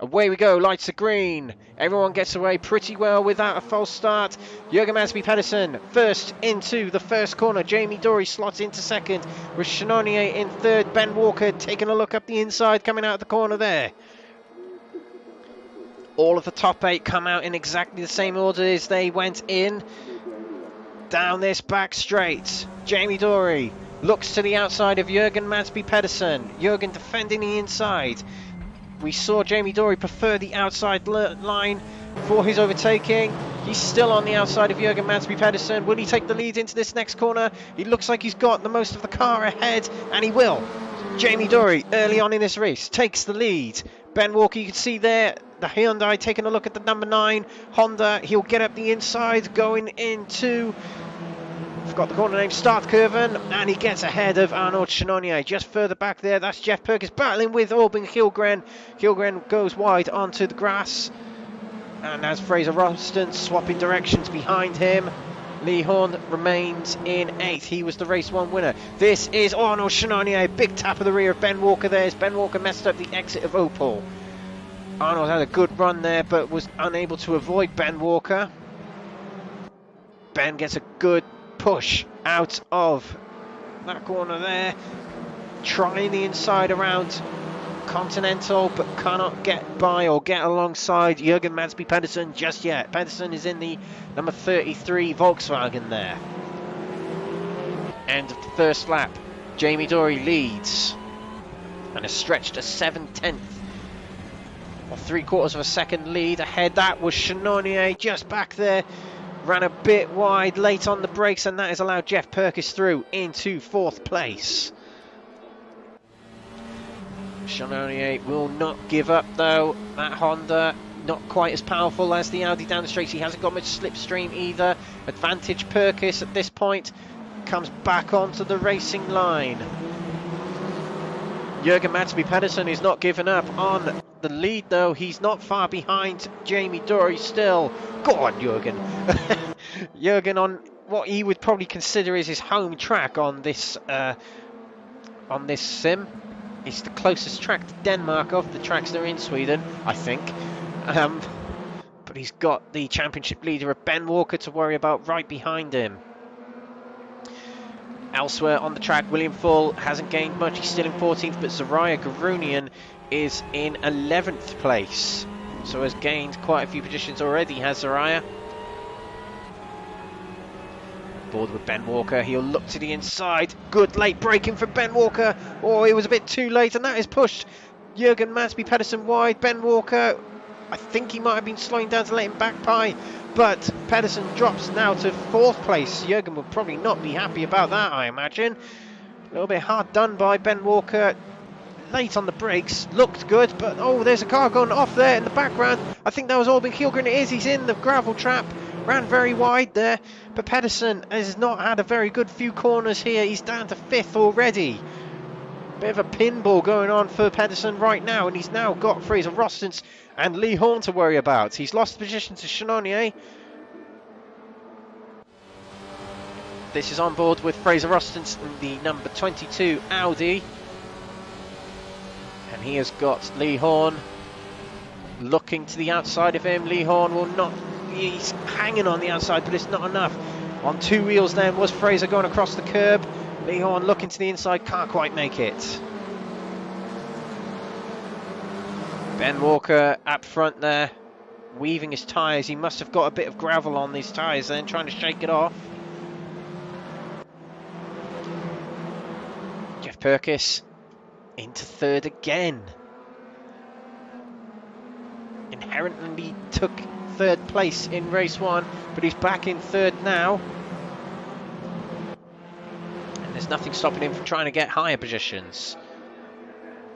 Away we go, lights are green. Everyone gets away pretty well without a false start. Jürgen Madsby Pedersen first into the first corner. Jamie Dory slots into 2nd with Chenonier in 3rd. Ben Walker taking a look up the inside, coming out of the corner there. All of the top 8 come out in exactly the same order as they went in. Down this back straight, Jamie Dory looks to the outside of Jürgen Madsby Pedersen. Jürgen defending the inside. We saw Jamie Dory prefer the outside line for his overtaking. He's still on the outside of Jürgen Madsby Pedersen. Will he take the lead into this next corner? He looks like he's got the most of the car ahead, and he will. Jamie Dory, early on in this race, takes the lead. Ben Walker, you can see there, the Hyundai taking a look at the number 9 Honda. He'll get up the inside, going into, forgot the corner name, Start Curven, and he gets ahead of Arnaud Chenonier. Just further back there, that's Jeff Perkins battling with Albin Kjellgren. Kjellgren goes wide onto the grass, and as Fraser Roston swapping directions behind him. Lee Horn remains in 8th. He was the race 1 winner. This is Arnaud Chenonier. Big tap of the rear of Ben Walker there as Ben Walker messed up the exit of Opel. Arnaud had a good run there, but was unable to avoid Ben Walker. Ben gets a good push out of that corner there, trying the inside around Continental, but cannot get by or get alongside Jürgen Madsby Pedersen just yet. Pedersen is in the number 33 Volkswagen there. End of the first lap. Jamie Dory leads and has stretched a 7/10 or 3/4 of a second lead ahead. That was Chenonier just back there. Ran a bit wide late on the brakes, and that has allowed Jeff Perkis through into 4th place. Channonier will not give up though. That Honda not quite as powerful as the Audi down the straight. He hasn't got much slipstream either. Advantage Perkis at this point comes back onto the racing line. Jürgen Madsby Pedersen is not giving up on the lead though. He's not far behind Jamie Dory still. Go on, Jürgen. Jürgen on what he would probably consider is his home track on this sim. It's the closest track to Denmark of the tracks that are in Sweden, I think. But he's got the championship leader of Ben Walker to worry about right behind him. Elsewhere on the track, William Full hasn't gained much. He's still in 14th, but Zariah Garunian is in 11th place. So has gained quite a few positions already, has Zariah. Board with Ben Walker, he'll look to the inside. Good late braking from Ben Walker. Oh, it was a bit too late, and that has pushed Jürgen Madsby Pedersen wide. Ben Walker, I think he might have been slowing down to let him back pie, but Pedersen drops now to 4th place. Jürgen will probably not be happy about that, I imagine. A little bit hard done by Ben Walker. Late on the brakes, looked good, but oh, there's a car going off there in the background. I think that was Albin Kielgren. It is, he's in the gravel trap. Ran very wide there, but Pedersen has not had a very good few corners here. He's down to 5th already. Bit of a pinball going on for Pedersen right now, and he's now got Fraser Rostens and Lee Horn to worry about. He's lost the position to Channonier. This is on board with Fraser Rostens in the number 22 Audi. And he has got Lee Horn looking to the outside of him. Lee Horn will not... He's hanging on the outside, but it's not enough. On 2 wheels then was Fraser going across the curb. Lee Horn looking to the inside, can't quite make it. Ben Walker up front there, weaving his tyres. He must have got a bit of gravel on these tyres then, trying to shake it off. Jeff Perkis into 3rd again. Inherently took 3rd place in race 1, but he's back in 3rd now. And there's nothing stopping him from trying to get higher positions.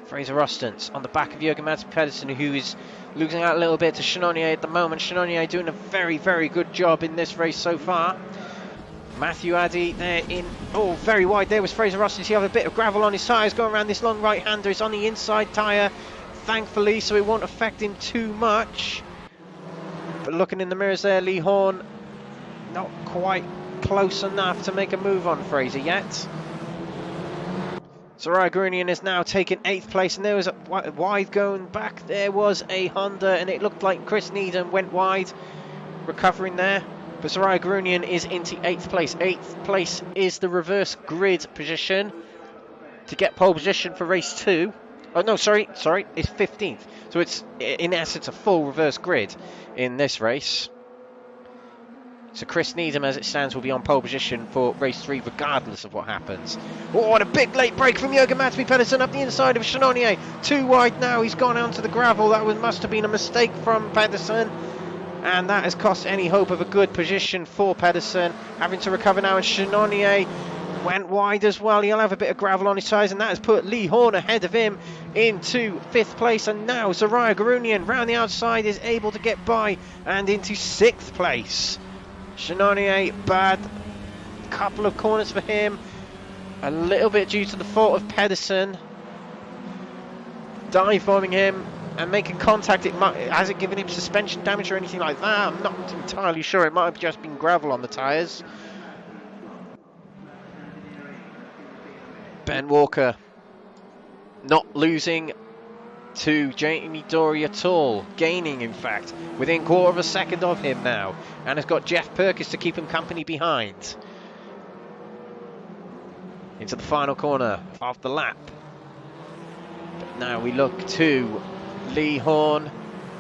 Fraser Rostens on the back of Jürgen Madsby Pedersen, who is losing out a little bit to Channonier at the moment. Channonier doing a very, very good job in this race so far. Matthew Addy there in... Oh, very wide there was Fraser Rostens. He has a bit of gravel on his tyres going around this long right-hander. It's on the inside tyre, thankfully, so it won't affect him too much. But looking in the mirrors there, Lee Horn not quite close enough to make a move on Fraser yet. Zariah Garunian has now taken 8th place, and there was a wide going back. There was a Honda, and it looked like Chris Needham went wide, recovering there. But Zariah Garunian is into 8th place. 8th place is the reverse grid position to get pole position for race 2. Oh no, sorry, it's 15th. So it's in essence a full reverse grid in this race. So Chris Needham, as it stands, will be on pole position for race 3 regardless of what happens. Oh, what a big late break from Jürgen Madsby Pedersen up the inside of Channonier. Too wide now, he's gone onto the gravel. That must have been a mistake from Pedersen. And that has cost any hope of a good position for Pedersen. Having to recover now, and Channonier went wide as well. He'll have a bit of gravel on his tyres, and that has put Lee Horn ahead of him into 5th place. And now Zariah Garunian round the outside is able to get by and into 6th place. Channonier, bad couple of corners for him. A little bit due to the fault of Pedersen. Dive bombing him and making contact. Has it given him suspension damage or anything like that? I'm not entirely sure. It might have just been gravel on the tyres. Ben Walker not losing to Jamie Dory at all, gaining in fact within quarter of a second of him now, and has got Jeff Perkis to keep him company behind. Into the final corner of the lap. But now we look to Lee Horn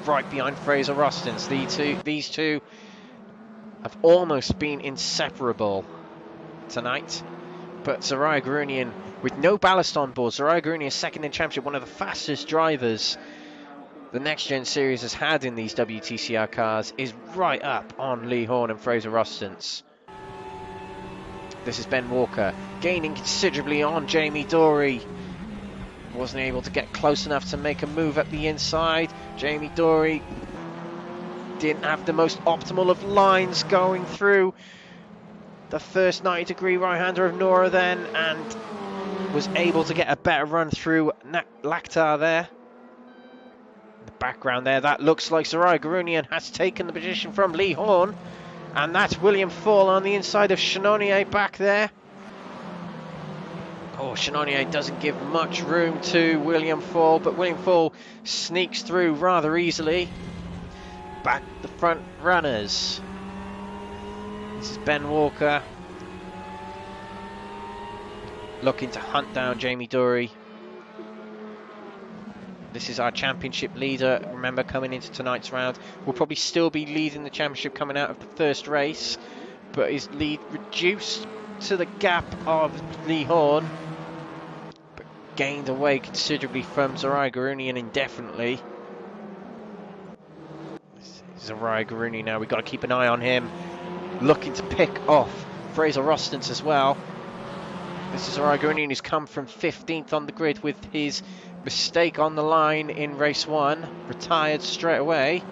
right behind Fraser Rostens. These two have almost been inseparable tonight, but Zariah Garunian with no ballast on board. Zariah Garunian is second in championship, one of the fastest drivers the Next Gen Series has had in these WTCR cars, is right up on Lee Horn and Fraser Rostens. This is Ben Walker gaining considerably on Jamie Dory. Wasn't able to get close enough to make a move at the inside. Jamie Dory didn't have the most optimal of lines going through the first 90-degree right-hander of Nora then, and was able to get a better run through Laktar there. In the background there, that looks like Soraya Garunian has taken the position from Lee Horn, and that's William Fall on the inside of Chenonier back there. Oh, Chenonier doesn't give much room to William Fall, but William Fall sneaks through rather easily. Back the front runners. This is Ben Walker looking to hunt down Jamie Dory. This is our championship leader, remember, coming into tonight's round. Will probably still be leading the championship coming out of the first race, but his lead reduced to the gap of Lee Horn, but gained away considerably from Soraya Garunian indefinitely. Soraya Garunian now, we've got to keep an eye on him, looking to pick off Fraser Rostens as well. This is Soraya Garunian, who's come from 15th on the grid with his mistake on the line in race 1, retired straight away,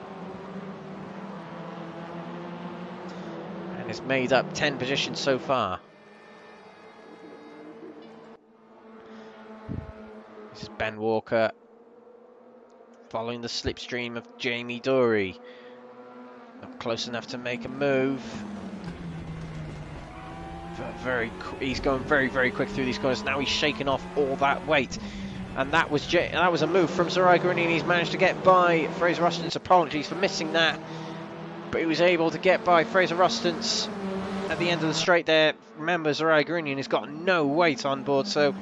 and has made up 10 positions so far. This is Ben Walker following the slipstream of Jamie Dory. Not close enough to make a move. He's going very quick through these corners. Now he's shaking off all that weight, and that was a move from Soraya Garunian. He's managed to get by Fraser Rostens. Apologies for missing that, but he was able to get by Fraser Rostens at the end of the straight there. Remember, Soraya Garunian has got no weight on board, so...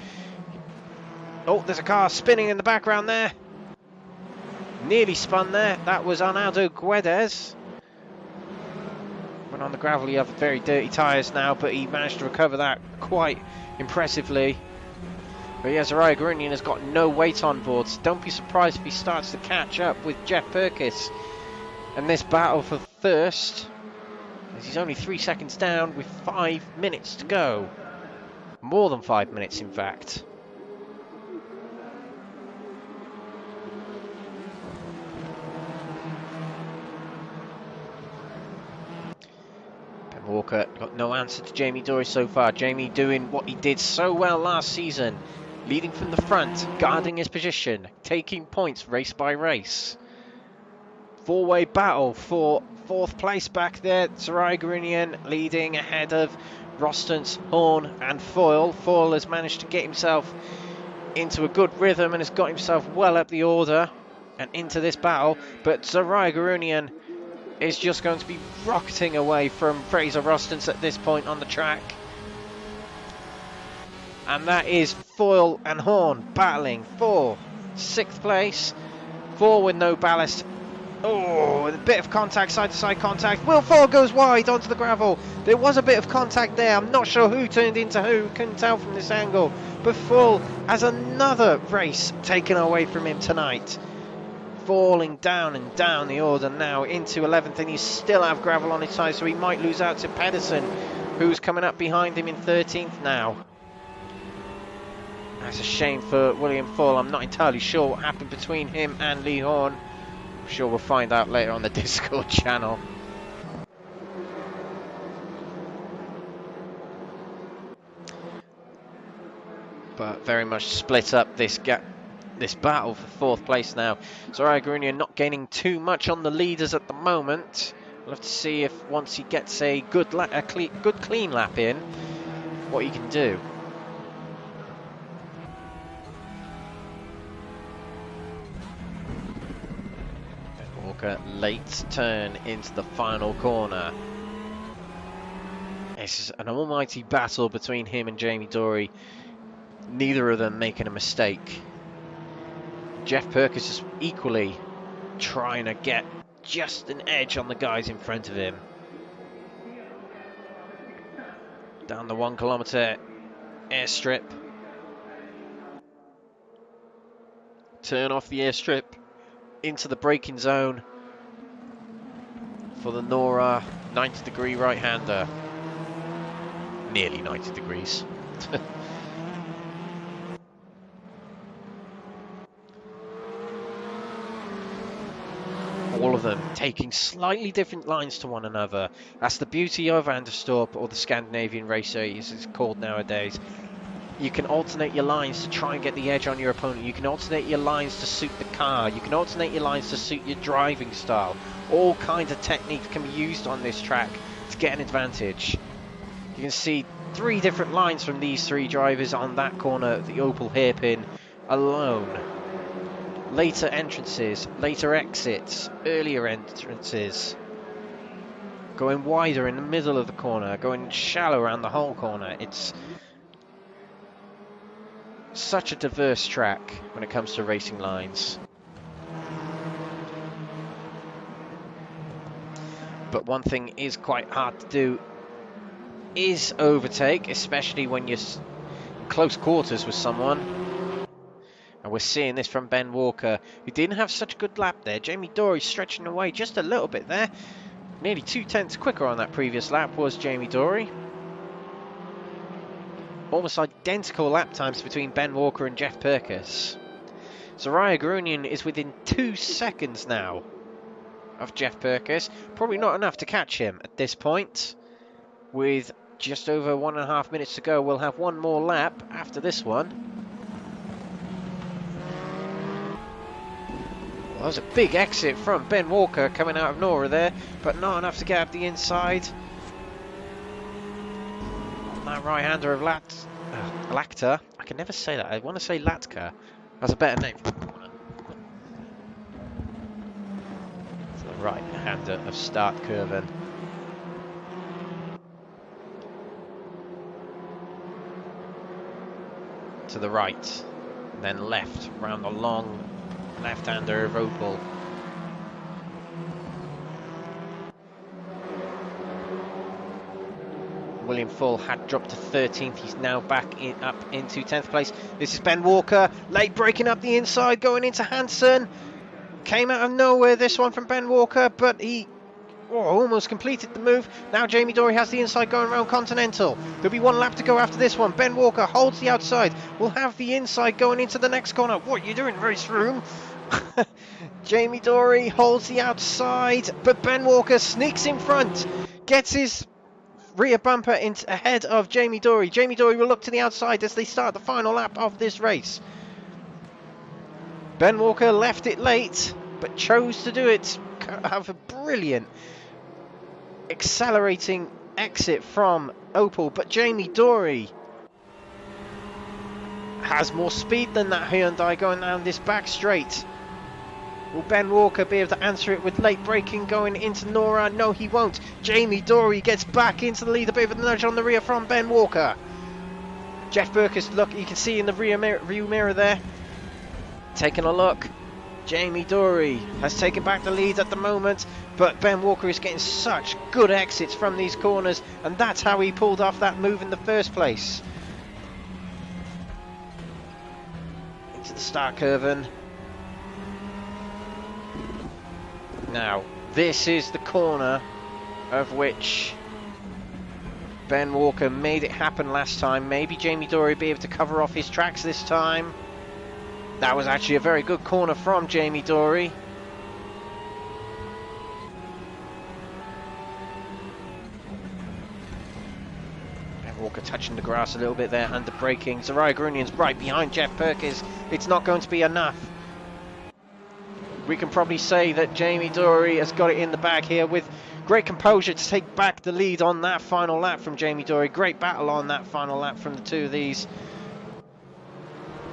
Oh, there's a car spinning in the background there. Nearly spun there. That was Arnaldo Guedes. Went on the gravel. You have very dirty tyres now, but he managed to recover that quite impressively. But yeah, Soraya Garunian has got no weight on board, so don't be surprised if he starts to catch up with Jeff Perkis. And this battle for first, as he's only 3 seconds down with 5 minutes to go. More than 5 minutes, in fact. Ben Walker got no answer to Jamie Dory so far. Jamie doing what he did so well last season. Leading from the front, guarding his position, taking points race by race. Four-way battle for 4th place back there. Soraya Garunian leading ahead of Rostens, Horn and Foyle. Foyle has managed to get himself into a good rhythm and has got himself well up the order and into this battle. But Soraya Garunian is just going to be rocketing away from Fraser Rostens at this point on the track. And that is Foyle and Horn battling for 6th place. 4 with no ballast. Oh, a bit of contact, side-to-side contact. Will Foyle goes wide onto the gravel. There was a bit of contact there. I'm not sure who turned into who. Couldn't tell from this angle. But Foyle has another race taken away from him tonight. Falling down and down the order now into 11th. And he still have gravel on his tyres, so he might lose out to Pedersen, who's coming up behind him in 13th now. That's a shame for William Foyle. I'm not entirely sure what happened between him and Lee Horn. I'm sure we'll find out later on the Discord channel. But very much split up this battle for 4th place now. Soraya Garunian not gaining too much on the leaders at the moment. We'll have to see if once he gets a good clean lap in, what he can do. Late turn into the final corner. This is an almighty battle between him and Jamie Dory. Neither of them making a mistake. Jeff Perkis is equally trying to get just an edge on the guys in front of him. Down the 1 kilometre airstrip. Turn off the airstrip into the braking zone for the Nora 90-degree right-hander. Nearly 90 degrees. All of them taking slightly different lines to one another. That's the beauty of Anderstorp, or the Scandinavian Raceway as it's called nowadays. You can alternate your lines to try and get the edge on your opponent. You can alternate your lines to suit the car. You can alternate your lines to suit your driving style. All kinds of techniques can be used on this track to get an advantage. You can see 3 different lines from these 3 drivers on that corner, the Opel hairpin alone. Later entrances, later exits, earlier entrances. Going wider in the middle of the corner, going shallow around the whole corner. It's such a diverse track when it comes to racing lines. But one thing is quite hard to do is overtake, especially when you're in close quarters with someone. And we're seeing this from Ben Walker, who didn't have such a good lap there. Jamie Dory stretching away just a little bit there. Nearly 2/10 quicker on that previous lap was Jamie Dory. Almost identical lap times between Ben Walker and Jeff Perkis. Zaraya Garunian is within 2 seconds now of Jeff Perkis. Probably not enough to catch him at this point. With just over 1.5 minutes to go, we'll have one more lap after this one. Well, that was a big exit from Ben Walker coming out of Nora there, but not enough to get up the inside. That right-hander of Lacta. I can never say that. I want to say Latka. That's a better name for the corner. It's the right-hander of Startkurven. To the right, and then left, round the long left-hander of Opel. William Full had dropped to 13th. He's now back up into 10th place. This is Ben Walker, late breaking up the inside, going into Hansen. Came out of nowhere, this one from Ben Walker, but he almost completed the move. Now Jamie Dory has the inside going around Continental. There'll be one lap to go after this one. Ben Walker holds the outside. We'll have the inside going into the next corner. What are you doing, Raceroom? Jamie Dory holds the outside, but Ben Walker sneaks in front, gets his rear bumper ahead of Jamie Dory. Jamie Dory will look to the outside as they start the final lap of this race. Ben Walker left it late, but chose to do it. Have a brilliant accelerating exit from Opel, but Jamie Dory has more speed than that Hyundai going down this back straight. Will Ben Walker be able to answer it with late braking going into Nora? No, he won't. Jamie Dory gets back into the lead, a bit of a nudge on the rear from Ben Walker. Jeff Burkus, look, you can see in the rear mirror there. Taking a look. Jamie Dory has taken back the lead at the moment, but Ben Walker is getting such good exits from these corners, and that's how he pulled off that move in the first place. Into the Startkurven. Now, this is the corner of which Ben Walker made it happen last time. Maybe Jamie Dory will be able to cover off his tracks this time. That was actually a very good corner from Jamie Dory. Ben Walker touching the grass a little bit there, under braking. Zaraya Garunian's right behind Jeff Perkis. It's not going to be enough. We can probably say that Jamie Dory has got it in the bag here with great composure to take back the lead on that final lap from Jamie Dory. Great battle on that final lap from the two of these.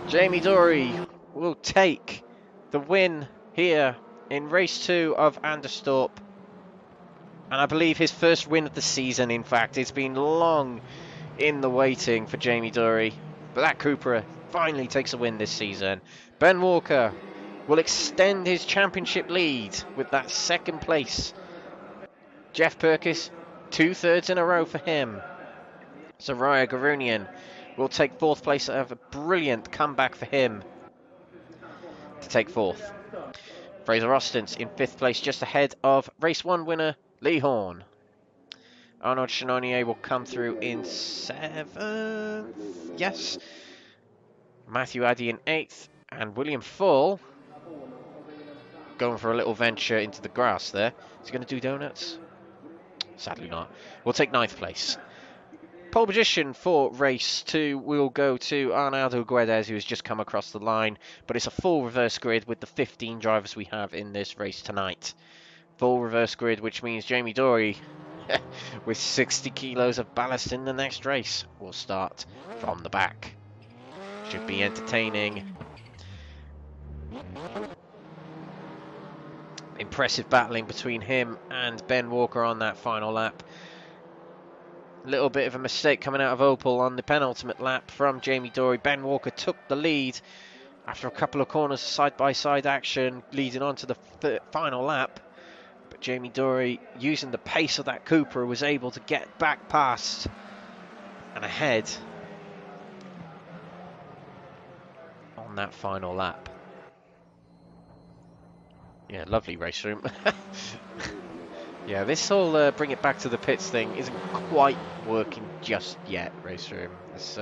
Jamie Dory will take the win here in race 2 of Anderstorp. And I believe his first win of the season, in fact. It's been long in the waiting for Jamie Dory. But that Cupra finally takes a win this season. Ben Walker will extend his championship lead with that second place. Jeff Perkis, 2/3 in a row for him. Zaraya Garunian will take 4th place. A brilliant comeback for him to take 4th. Fraser Ostens in 5th place, just ahead of race 1 winner Lee Horn. Arnaud Chenonier will come through in 7th. Yes. Matthew Addy in 8th. And William Full going for a little venture into the grass there. Is he going to do donuts? Sadly not. We'll take 9th place. Pole position for race 2 will go to Arnaldo Guedes, who has just come across the line, but it's a full reverse grid with the 15 drivers we have in this race tonight. Full reverse grid, which means Jamie Dory, with 60 kilos of ballast in the next race, will start from the back. Should be entertaining. Impressive battling between him and Ben Walker on that final lap. Little bit of a mistake coming out of Opel on the penultimate lap from Jamie Dory. Ben Walker took the lead after a couple of corners side-by-side action leading on to the final lap. But Jamie Dory, using the pace of that Cooper, was able to get back past and ahead on that final lap. Yeah, lovely race room. Yeah, this whole bring it back to the pits thing isn't quite working just yet, race room. Let's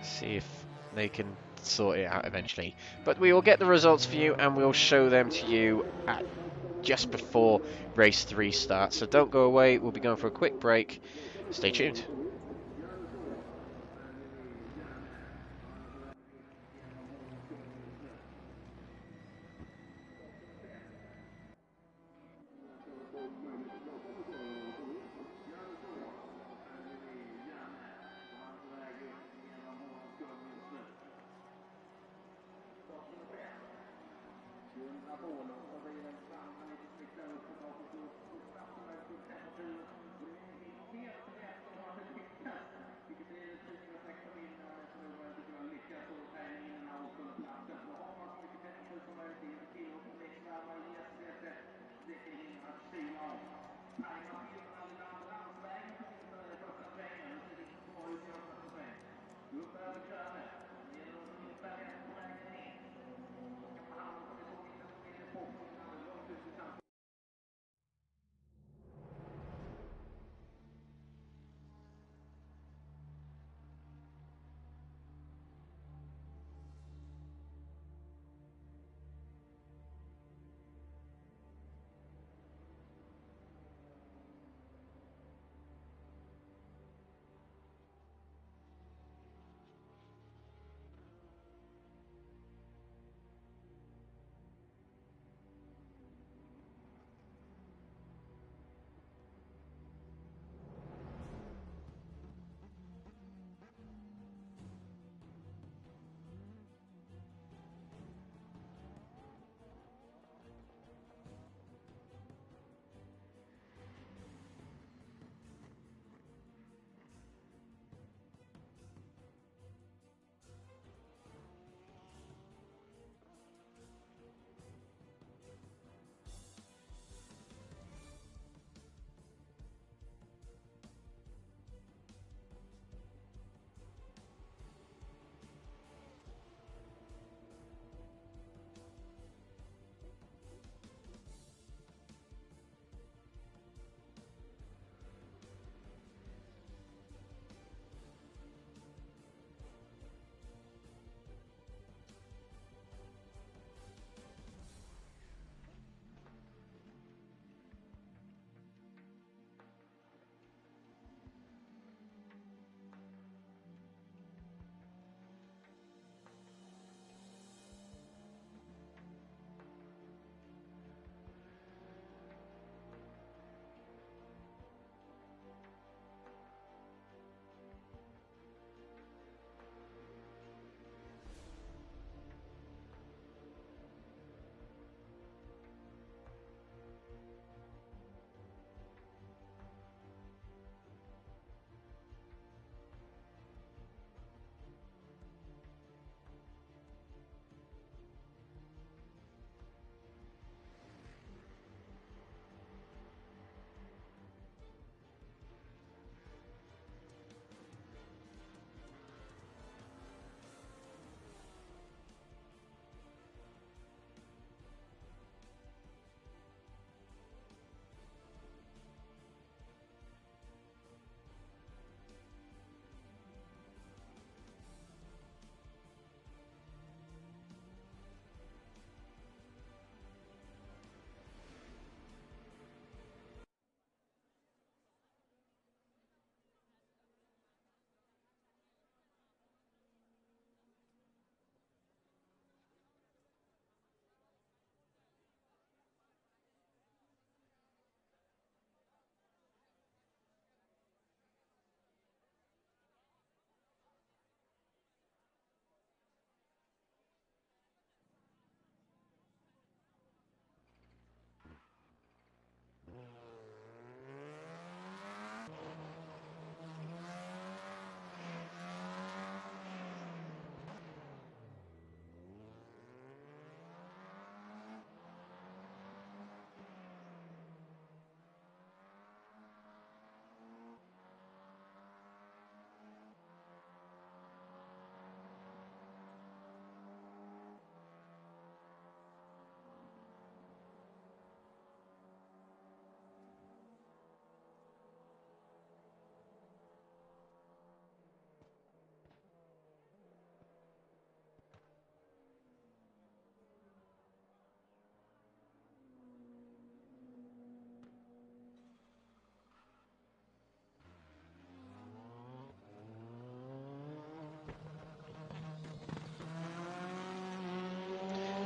see if they can sort it out eventually. But we will get the results for you and we'll show them to you at just before race 3 starts. So don't go away, we'll be going for a quick break. Stay tuned.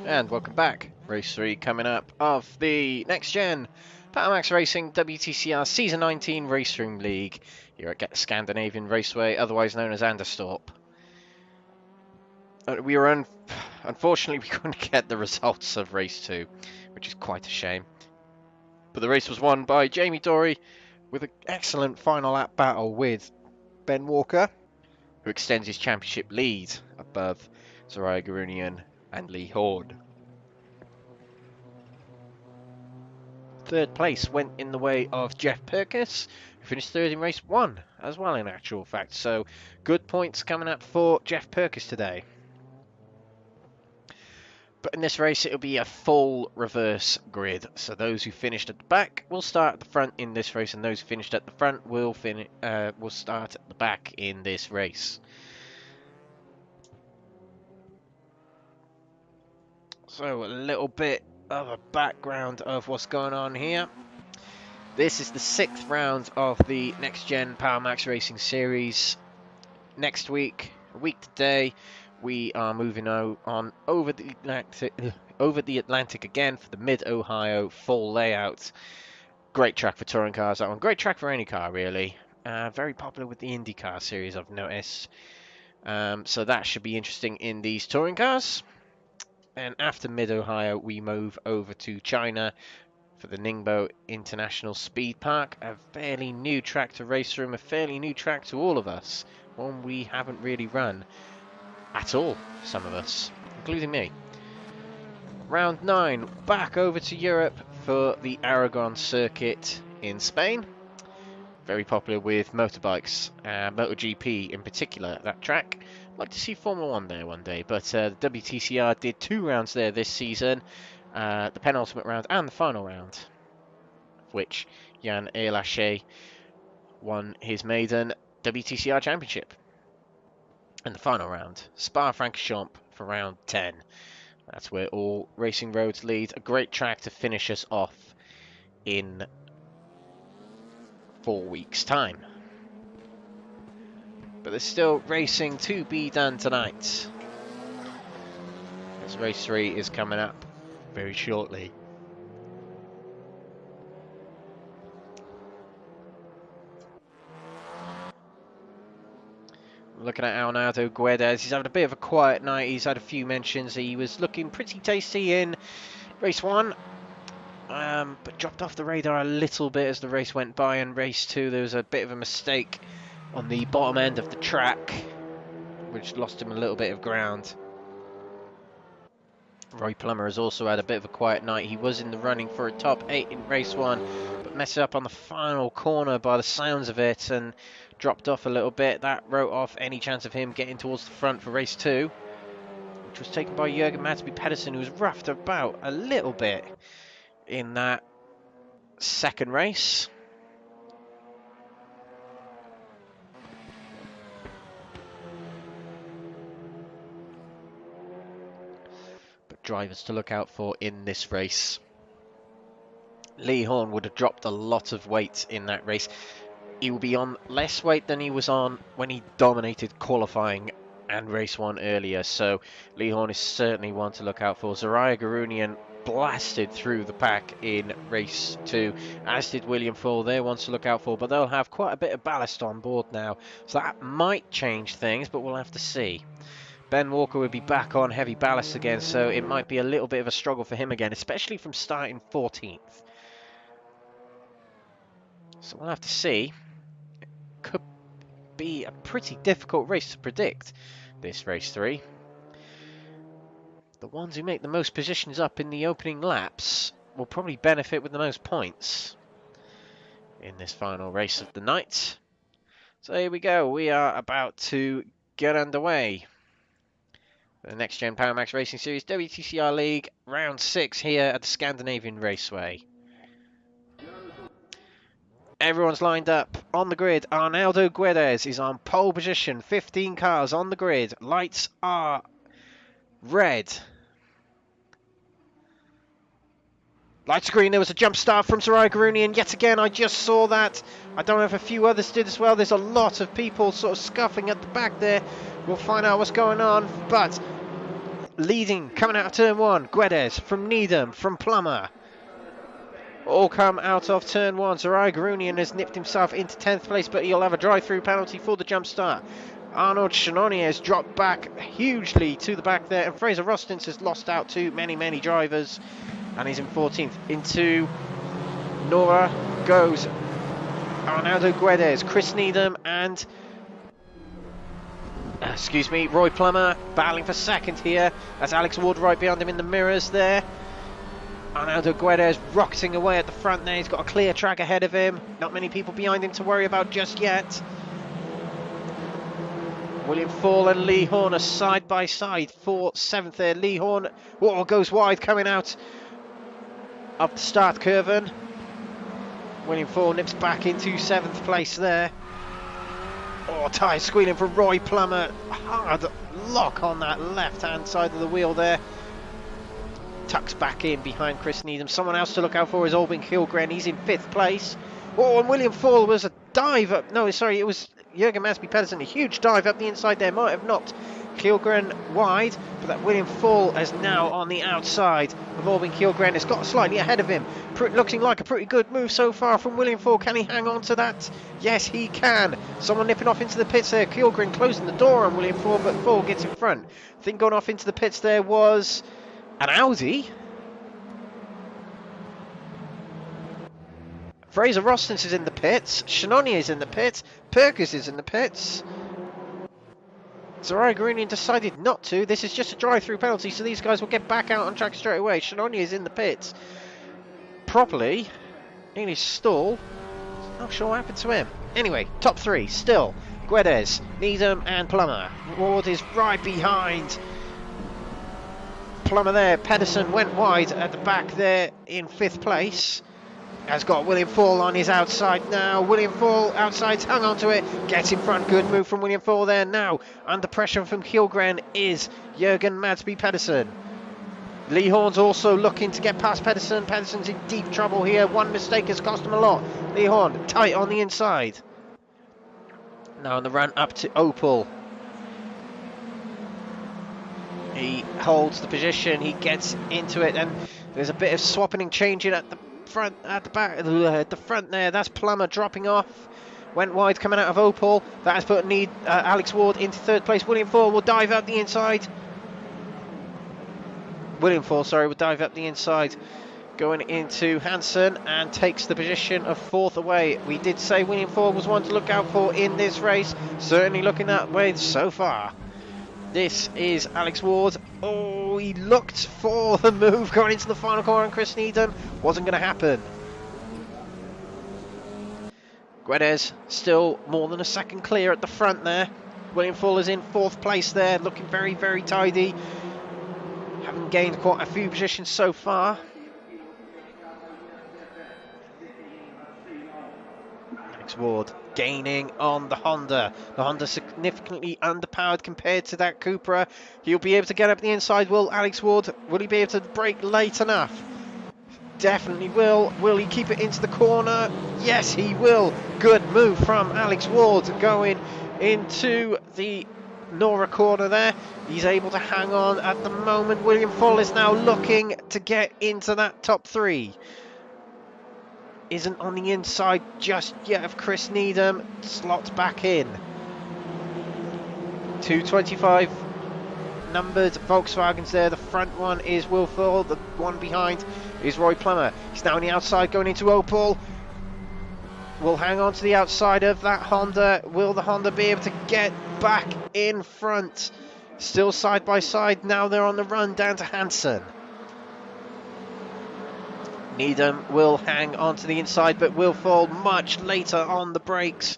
And welcome back. Race 3 coming up of the Next Gen Powermax Racing WTCR Season 19 Raceroom League here at Scandinavian Raceway, otherwise known as Anderstorp. Unfortunately, we couldn't get the results of Race 2, which is quite a shame. But the race was won by Jamie Dory with an excellent final lap battle with Ben Walker, who extends his championship lead above Zariah Garunian and Lee Horn. Third place went in the way of Jeff Perkis, who finished third in race 1 as well, in actual fact. So good points coming up for Jeff Perkis today. But in this race, it'll be a full reverse grid. So those who finished at the back will start at the front in this race, and those who finished at the front will start at the back in this race. So a little bit of a background of what's going on here. This is the 6th round of the Next Gen Powermax Racing Series. Next week, a week today, we are moving on over the Atlantic again for the Mid-Ohio full layout. Great track for touring cars, that one. Great track for any car, really. Very popular with the IndyCar series, I've noticed. So that should be interesting in these touring cars. And after Mid-Ohio, we move over to China for the Ningbo International Speed Park, a fairly new track to Raceroom, a fairly new track to all of us, one we haven't really run at all, some of us, including me. Round 9, back over to Europe for the Aragon circuit in Spain. Very popular with motorbikes, MotoGP in particular, that track. I'd like to see Formula 1 there one day, but the WTCR did 2 rounds there this season, the penultimate round and the final round, of which Jan Elaché won his maiden WTCR championship. And the final round, Spa-Francorchamps for round 10. That's where all racing roads lead. A great track to finish us off in 4 weeks' time. But there's still racing to be done tonight, as race 3 is coming up very shortly. Looking at Leonardo Guedes, he's having a bit of a quiet night. He's had a few mentions. He was looking pretty tasty in race 1, but dropped off the radar a little bit as the race went by. In race 2, there was a bit of a mistake on the bottom end of the track, which lost him a little bit of ground. Roy Plummer has also had a bit of a quiet night. He was in the running for a top 8 in race 1, but messed up on the final corner by the sounds of it and dropped off a little bit. That wrote off any chance of him getting towards the front for race 2, which was taken by Jürgen Madsby Pedersen, who was roughed about a little bit in that second race. Drivers to look out for in this race. Lee Horn would have dropped a lot of weight in that race. He will be on less weight than he was on when he dominated qualifying and race 1 earlier, so Lee Horn is certainly one to look out for. Zariah Garunian blasted through the pack in race 2, as did William Full. They're ones to look out for, but they'll have quite a bit of ballast on board now, so that might change things, but we'll have to see. Ben Walker will be back on heavy ballast again, so it might be a little bit of a struggle for him again, especially from starting 14th. So we'll have to see. It could be a pretty difficult race to predict, this race 3. The ones who make the most positions up in the opening laps will probably benefit with the most points in this final race of the night. So here we go. We are about to get underway. The Next Gen Powermax Racing Series WTCR League, round 6 here at the Scandinavian Raceway. Everyone's lined up on the grid. Arnaldo Guedes is on pole position. 15 cars on the grid. Lights are red. Lights green. There was a jump start from Zariah Garunian. Yet again, I just saw that. I don't know if a few others did as well. There's a lot of people sort of scuffing at the back there. We'll find out what's going on. But leading, coming out of turn 1, Guedes, from Needham, from Plummer. All come out of turn 1. Zarai Garunian has nipped himself into 10th place, but he'll have a drive-through penalty for the jump start. Arnold Shanoni has dropped back hugely to the back there, and Fraser Rostins has lost out to many drivers, and he's in 14th. Into Nora goes Arnaldo Guedes, Chris Needham, and Roy Plummer battling for second here, as Alex Ward right behind him in the mirrors there. Arnaldo Guedes rocketing away at the front there. He's got a clear track ahead of him. Not many people behind him to worry about just yet. William Fall and Lee Horn are side by side for 7th there. Lee Horn goes wide coming out up the start curve. And William Fall nips back into 7th place there. Tyre squealing for Roy Plummer. Hard lock on that left hand side of the wheel there. Tucks back in behind Chris Needham. Someone else to look out for is Albin Kilgren. He's in 5th place. And William Fall was a dive up. No, sorry, it was Jürgen Madsby Pedersen. A huge dive up the inside there. Might have knocked Kilgren wide, but that William Fall is now on the outside of Albin Kilgren. It's got slightly ahead of him. Looking like a pretty good move so far from William Fall. Can he hang on to that? Yes, he can. Someone nipping off into the pits there. Kilgren closing the door on William Fall, but Fall gets in front. I think going off into the pits there was an Audi. Fraser Rostins is in the pits. Shanoni is in the pits. Perkins is in the pits. Zarai Garunian decided not to. This is just a drive-through penalty, so these guys will get back out on track straight away. Shanoni is in the pits properly in his stall. Not sure what happened to him. Anyway, top 3 still Guedes, Needham and Plummer. Ward is right behind Plummer there. Pedersen went wide at the back there in 5th place. Has got William Fall on his outside now. William Fall outside's hung on to it. Gets in front. Good move from William Fall there. Now under pressure from Kilgren is Jürgen Madsby Pedersen. Lee Horn's also looking to get past Pedersen. Pedersen's in deep trouble here. One mistake has cost him a lot. Lee Horn tight on the inside. Now on the run up to Opel. He holds the position, he gets into it, and there's a bit of swapping and changing at the front, at the back, at the front there. That's Plummer dropping off. Went wide coming out of Opel. That has put Alex Ward into 3rd place. William Fall will dive out the inside. William Fall, sorry, will dive up the inside. Going into Hansen and takes the position of 4th away. We did say William Fall was one to look out for in this race. Certainly looking that way so far. This is Alex Ward. He looked for the move going into the final corner on Chris Needham. Wasn't going to happen. Guedes still more than a second clear at the front there. William Fall is in 4th place there, looking very tidy. Having gained quite a few positions so far. Alex Ward gaining on the Honda. The Honda significantly underpowered compared to that Cupra. He'll be able to get up the inside. Will Alex Ward? Will he be able to brake late enough? Definitely will. Will he keep it into the corner? Yes, he will. Good move from Alex Ward going into the Nora corner there. He's able to hang on at the moment. William Fall is now looking to get into that top 3. Isn't on the inside just yet of Chris Needham. Slots back in. 225 numbered Volkswagens there. The front one is Will Fall. The one behind is Roy Plummer. He's now on the outside going into Opel. Will hang on to the outside of that Honda. Will the Honda be able to get back in front? Still side by side. Now they're on the run down to Hansen. Needham will hang on to the inside, but will fall much later on the brakes.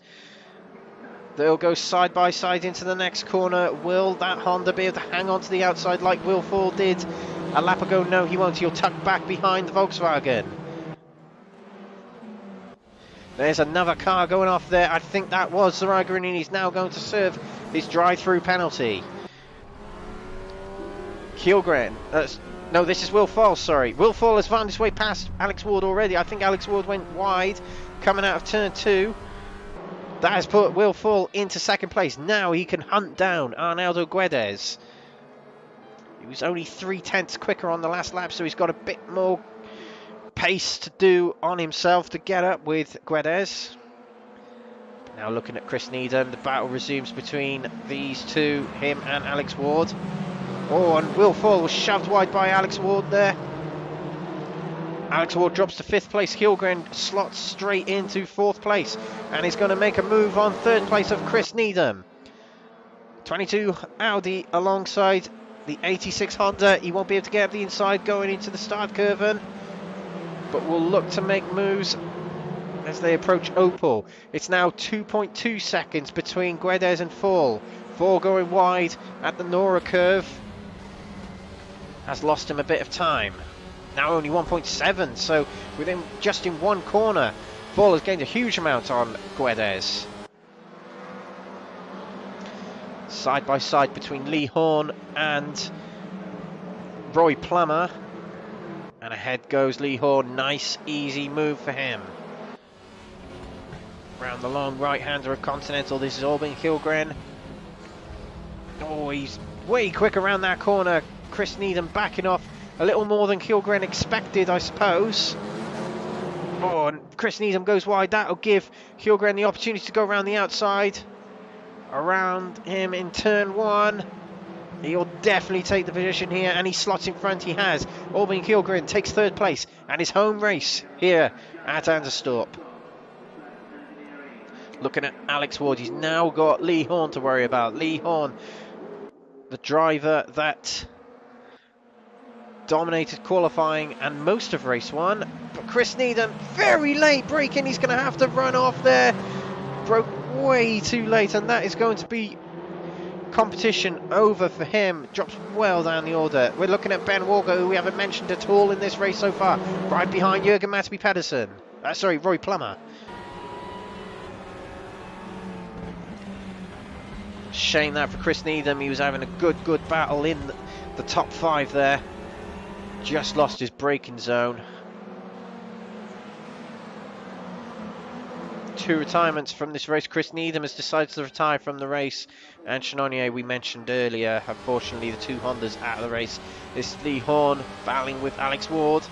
They'll go side by side into the next corner. Will that Honda be able to hang on to the outside like Will Fall did a lap ago? No, he won't. He'll tuck back behind the Volkswagen. There's another car going off there. I think that was Zarai Garunian. He's now going to serve his drive-through penalty. Kilgren. No, this is Will Fall, sorry. Will Fall has found his way past Alex Ward already. I think Alex Ward went wide coming out of turn 2. That has put Will Fall into 2nd place. Now he can hunt down Arnaldo Guedes. He was only 3/10 quicker on the last lap, so he's got a bit more pace to do on himself to get up with Guedes. Now looking at Chris Needham, the battle resumes between these two, him and Alex Ward. Oh, and Will Fall was shoved wide by Alex Ward there. Alex Ward drops to 5th place. Hjulgren slots straight into 4th place and is going to make a move on 3rd place of Chris Needham. 22 Audi alongside the 86 Honda. He won't be able to get up the inside going into the start curve, but will look to make moves as they approach Opel. It's now 2.2 seconds between Guedes and Fall. Fall going wide at the Nora curve has lost him a bit of time. Now only 1.7, so within just in one corner, Fall has gained a huge amount on Guedes. Side by side between Lee Horn and Roy Plummer, and ahead goes Lee Horn. Nice easy move for him. Round the long right-hander of Continental, this is Albin Hjulgren. Oh, he's way quick around that corner. Chris Needham backing off a little more than Hjulgren expected, I suppose. Oh, and Chris Needham goes wide. That'll give Hjulgren the opportunity to go around the outside. Around him in turn 1. He'll definitely take the position here, and he slots in front. He has. Albin Hjulgren takes 3rd place and his home race here at Anderstorp. Looking at Alex Ward, he's now got Lee Horn to worry about. Lee Horn, the driver that dominated qualifying and most of race 1. But Chris Needham, very late braking. He's going to have to run off there. Broke way too late, and that is going to be competition over for him. Drops well down the order. We're looking at Ben Walker, who we haven't mentioned at all in this race so far. Right behind Jürgen Matby Pedersen. Sorry, Roy Plummer. Shame that for Chris Needham. He was having a good battle in the top 5 there. Just lost his braking zone. 2 retirements from this race. Chris Needham has decided to retire from the race, and Chenonier, we mentioned earlier, unfortunately the 2 Hondas out of the race. This is Lee Horn battling with Alex Ward.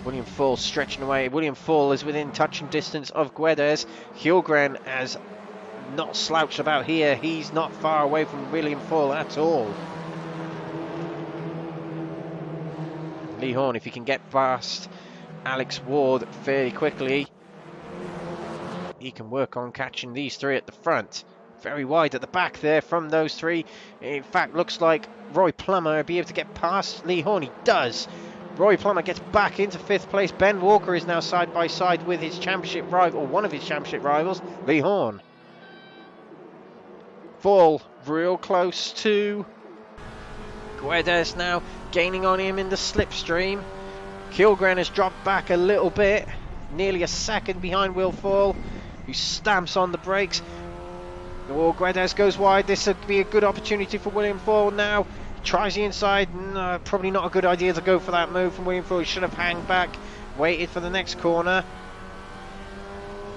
William Fall stretching away. William Fall is within touching distance of Guedes. Hjulgren has not slouched about here. He's not far away from William Fall at all. Lee Horn, if he can get past Alex Ward fairly quickly, he can work on catching these 3 at the front. Very wide at the back there from those 3. In fact, looks like Roy Plummer will be able to get past Lee Horn. He does. Roy Plummer gets back into 5th place. Ben Walker is now side by side with his championship rival, or one of his championship rivals, Lee Horn. Fall real close to Guedes now, gaining on him in the slipstream. Hjulgren has dropped back a little bit, nearly a second behind Will Fall, who stamps on the brakes. Oh, Guedes goes wide. This would be a good opportunity for William Fall now. Tries the inside. No, probably not a good idea to go for that move from William Fall. He should have hung back, waited for the next corner.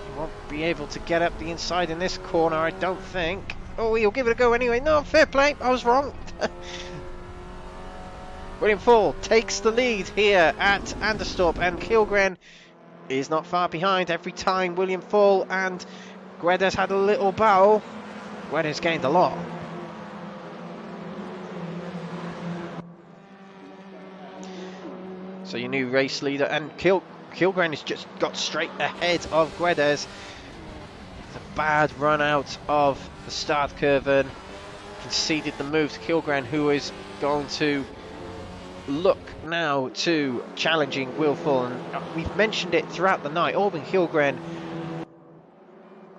He won't be able to get up the inside in this corner, I don't think. Oh, he'll give it a go anyway. No, fair play. I was wrong. William Fall takes the lead here at Anderstorp, and Hjulgren is not far behind. Every time William Fall and Guedes had a little battle, Guedes gained a lot. So your new race leader, and Hjulgren has just got straight ahead of Guedes. It's a bad run out of the start curve and conceded the move to Hjulgren, who is going to look now to challenging Will Fall. And we've mentioned it throughout the night. Albin Hjulgren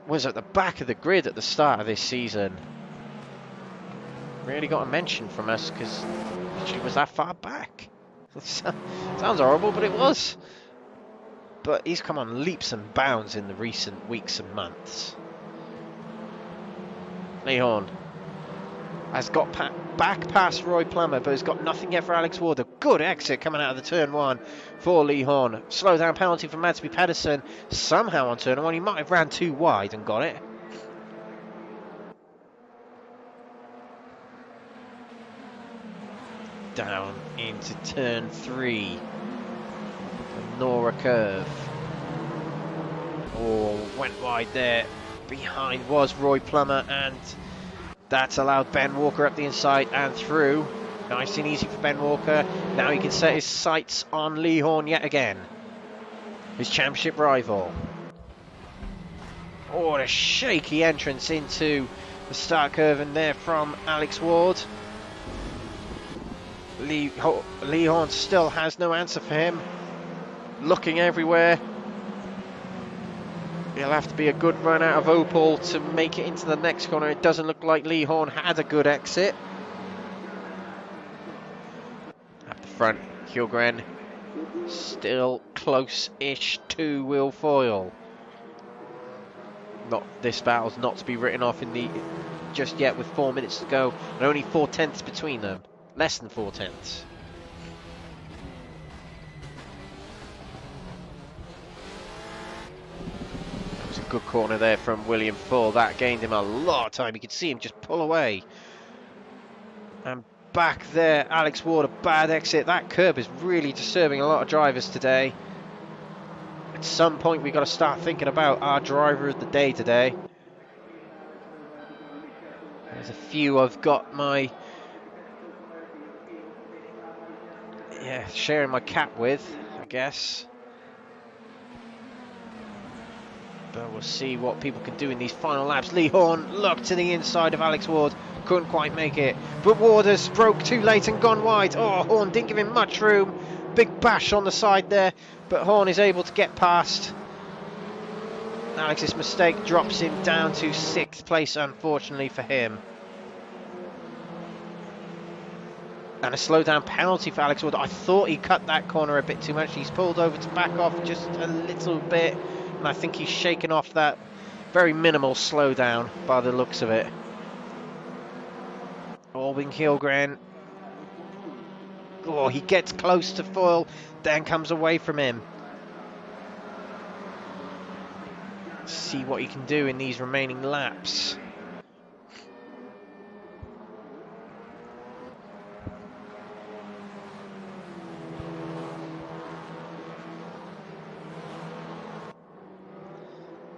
was at the back of the grid at the start of this season. Really got a mention from us because she was that far back. Sounds horrible, but it was. But he's come on leaps and bounds in the recent weeks and months. Lee Horn has got back past Roy Plummer, but has got nothing yet for Alex Ward. A good exit coming out of the turn 1 for Lee Horn. Slow down penalty from Madsby Pedersen. Somehow on turn 1, he might have ran too wide and got it. down into turn 3. The Nora curve. Oh, went wide there. Behind was Roy Plummer, and that's allowed Ben Walker up the inside and through. Nice and easy for Ben Walker. Now he can set his sights on Lee Horn yet again, his championship rival. Oh, what a shaky entrance into the start curve in there from Alex Ward. Lee Horn still has no answer for him. Looking everywhere. It'll have to be a good run out of Opal to make it into the next corner. It doesn't look like Lee Horn had a good exit. Up the front, Hjulgren still close-ish to Will Foyle. This battle's not to be written off in the just yet, with 4 minutes to go and only 4/10 between them. Less than 4/10. That was a good corner there from William Foyle. That gained him a lot of time. You could see him just pull away. And back there, Alex Ward, a bad exit. That curb is really disturbing a lot of drivers today. At some point we've got to start thinking about our driver of the day today. There's a few I've got my sharing my cap with, I guess. But we'll see what people can do in these final laps. Lee Horn looked to the inside of Alex Ward, couldn't quite make it. But Ward has broke too late and gone wide. Oh, Horn didn't give him much room. Big bash on the side there, but Horn is able to get past. Alex's mistake drops him down to 6th place, unfortunately for him. And a slowdown penalty for Alex Ward. I thought he cut that corner a bit too much. He's pulled over to back off just a little bit, and I think he's shaken off that very minimal slowdown by the looks of it. Albin Hjulgren. Oh, he gets close to Foyle, then comes away from him. See what he can do in these remaining laps.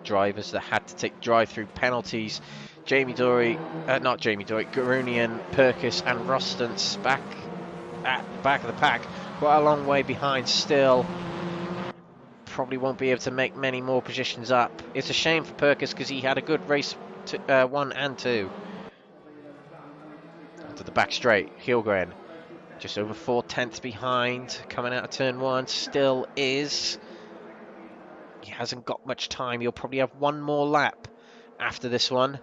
Drivers that had to take drive-through penalties. Garunian, Perkis and Rostance back at the back of the pack. Quite a long way behind still. Probably won't be able to make many more positions up. It's a shame for Perkis because he had a good race 1 and 2. To the back straight, Hjulgren just over 4/10 behind, coming out of turn 1, still is. He hasn't got much time. He'll probably have one more lap after this one.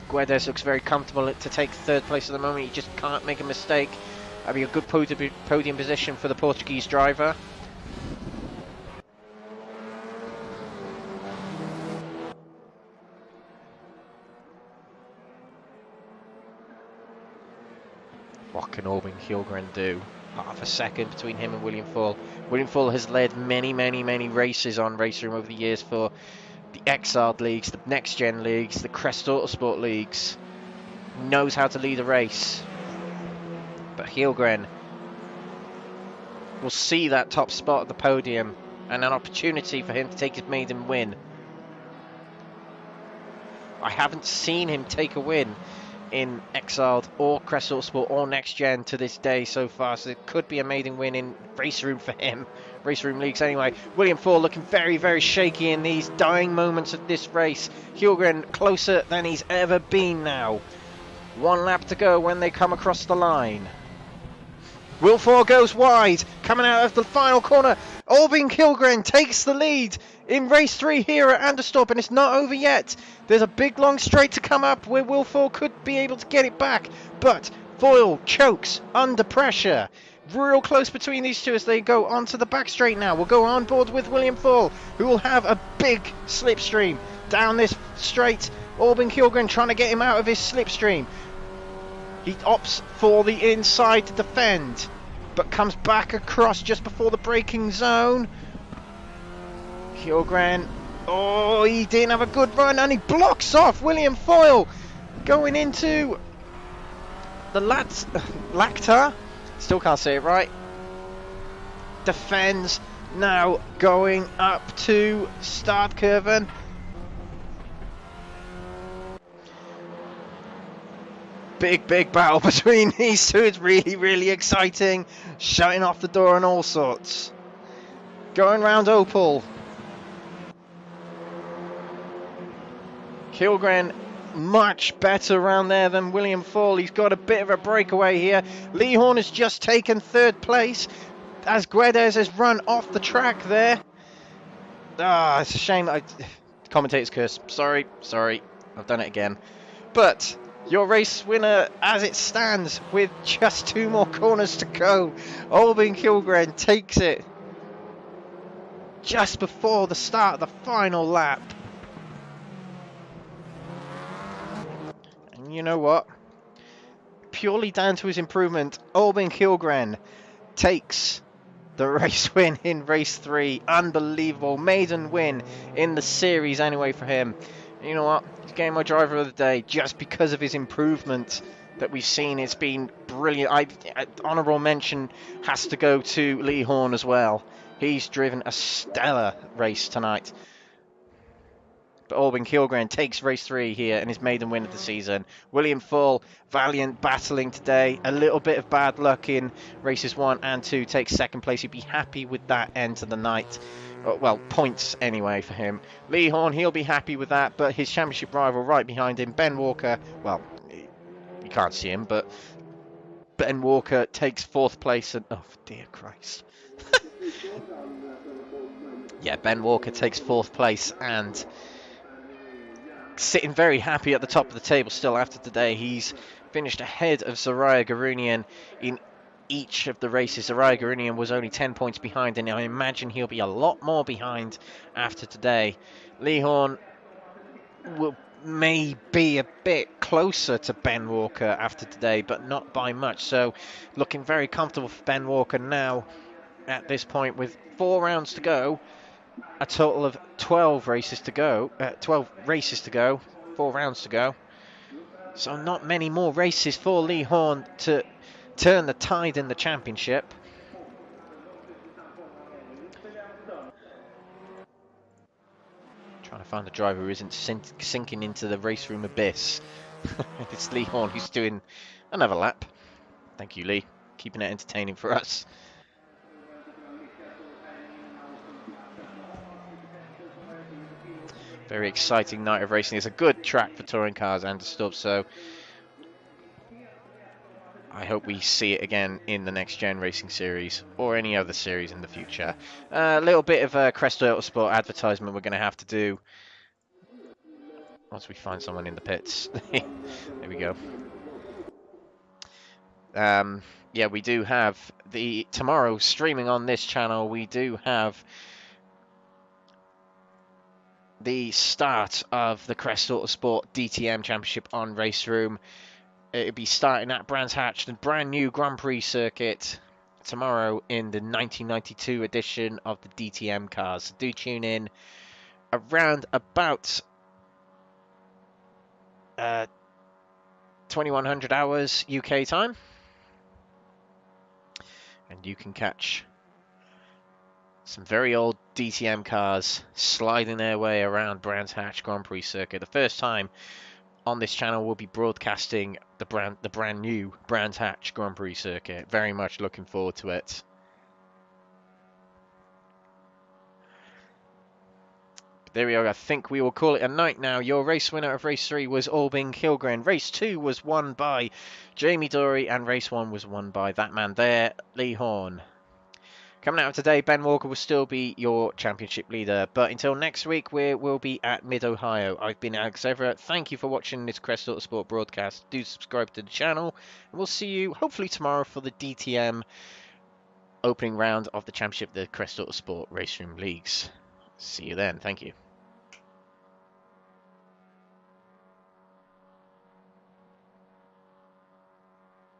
Guedes looks very comfortable to take 3rd place at the moment. He just can't make a mistake. That'd be a good podium position for the Portuguese driver. What can Albin Hjulgren do? Half a second between him and William Foyle. William Foyle has led many races on Raceroom over the years for the Exiled Leagues, the NXTGEN Leagues, the Crest Autosport Leagues. He knows how to lead a race. But Hjulgren will see that top spot at the podium and an opportunity for him to take his maiden win. I haven't seen him take a win in Exiled or Crest Autosport or NXTGEN to this day so far, so it could be a maiden win in Raceroom for him. Raceroom Leagues anyway. William Foyle looking very shaky in these dying moments of this race. Hjulgren closer than he's ever been now. 1 lap to go when they come across the line. Will Foyle goes wide, coming out of the final corner. Albin Hjulgren takes the lead in race 3 here at Anderstorp, and it's not over yet. There's a big long straight to come up where Will Foyle could be able to get it back, but Foyle chokes under pressure. Real close between these two as they go onto the back straight now. We'll go on board with William Foyle, who will have a big slipstream down this straight. Albin Hjulgren trying to get him out of his slipstream. He opts for the inside to defend, but comes back across just before the braking zone. Hjulgren, oh, he didn't have a good run, and he blocks off William Foyle going into the Lactar, still can't say it right, defends, now going up to start curve. Big battle between these two. It's really exciting. Shutting off the door and all sorts. Going round Opal. Kilgren much better around there than William Fall. He's got a bit of a breakaway here. Lee Horn has just taken third place as Guedes has run off the track there. Ah, it's a shame. Commentator's curse. Sorry. I've done it again. But your race winner as it stands with just 2 more corners to go. Albin Kilgren takes it just before the start of the final lap. And you know what? Purely down to his improvement, Albin Kilgren takes the race win in race 3. Unbelievable maiden win in the series anyway for him. You know what? He's getting my driver of the day just because of his improvement that we've seen. It's been brilliant. Honourable mention has to go to Lee Horn as well. He's driven a stellar race tonight. But Albin Kilgren takes race 3 here and his maiden win of the season. William Fall, valiant battling today. A little bit of bad luck in races 1 and 2. Takes second place. He'd be happy with that end to the night. Well, points anyway for him. Lee Horn, he'll be happy with that. But his championship rival right behind him, Ben Walker. Well, you can't see him, but Ben Walker takes 4th place. And oh, dear Christ. Yeah, Ben Walker takes 4th place and sitting very happy at the top of the table still after today. He's finished ahead of Soraya Garunian in each of the races. Soraya Garunian was only 10 points behind, and I imagine he'll be a lot more behind after today. Lee Horn may be a bit closer to Ben Walker after today, but not by much. So looking very comfortable for Ben Walker now at this point with 4 rounds to go. A total of 12 races to go. 4 rounds to go. So not many more races for Lee Horn to turn the tide in the championship. Trying to find the driver who isn't sinking into the race room abyss. It's Lee Horn who's doing another lap. Thank you, Lee. Keeping it entertaining for us. Very exciting night of racing. It's a good track for touring cars, Anderstorp, so I hope we see it again in the Next Gen Racing Series or any other series in the future. A little bit of a Crest Autosport advertisement we're going to have to do once we find someone in the pits. There we go. Yeah, we do have tomorrow streaming on this channel. We do have the start of the Crest Autosport DTM Championship on Raceroom. It'll be starting at Brands Hatch, the brand new Grand Prix circuit, tomorrow in the 1992 edition of the DTM cars. So do tune in around about 2100 hours UK time, and you can catch some very old DTM cars sliding their way around Brands Hatch Grand Prix circuit. The first time on this channel we'll be broadcasting the brand new Brands Hatch Grand Prix circuit. Very much looking forward to it. But there we are. I think we will call it a night now. Your race winner of race 3 was Albin Kilgren. Race 2 was won by Jamie Dory, and race 1 was won by that man there, Lee Horn. Coming out of today, Ben Walker will still be your championship leader. But until next week, we'll be at Mid-Ohio. I've been Alex Everett. Thank you for watching this Crest Autosport broadcast. Do subscribe to the channel. And we'll see you hopefully tomorrow for the DTM opening round of the championship, the Crest Autosport Raceroom Leagues. See you then. Thank you.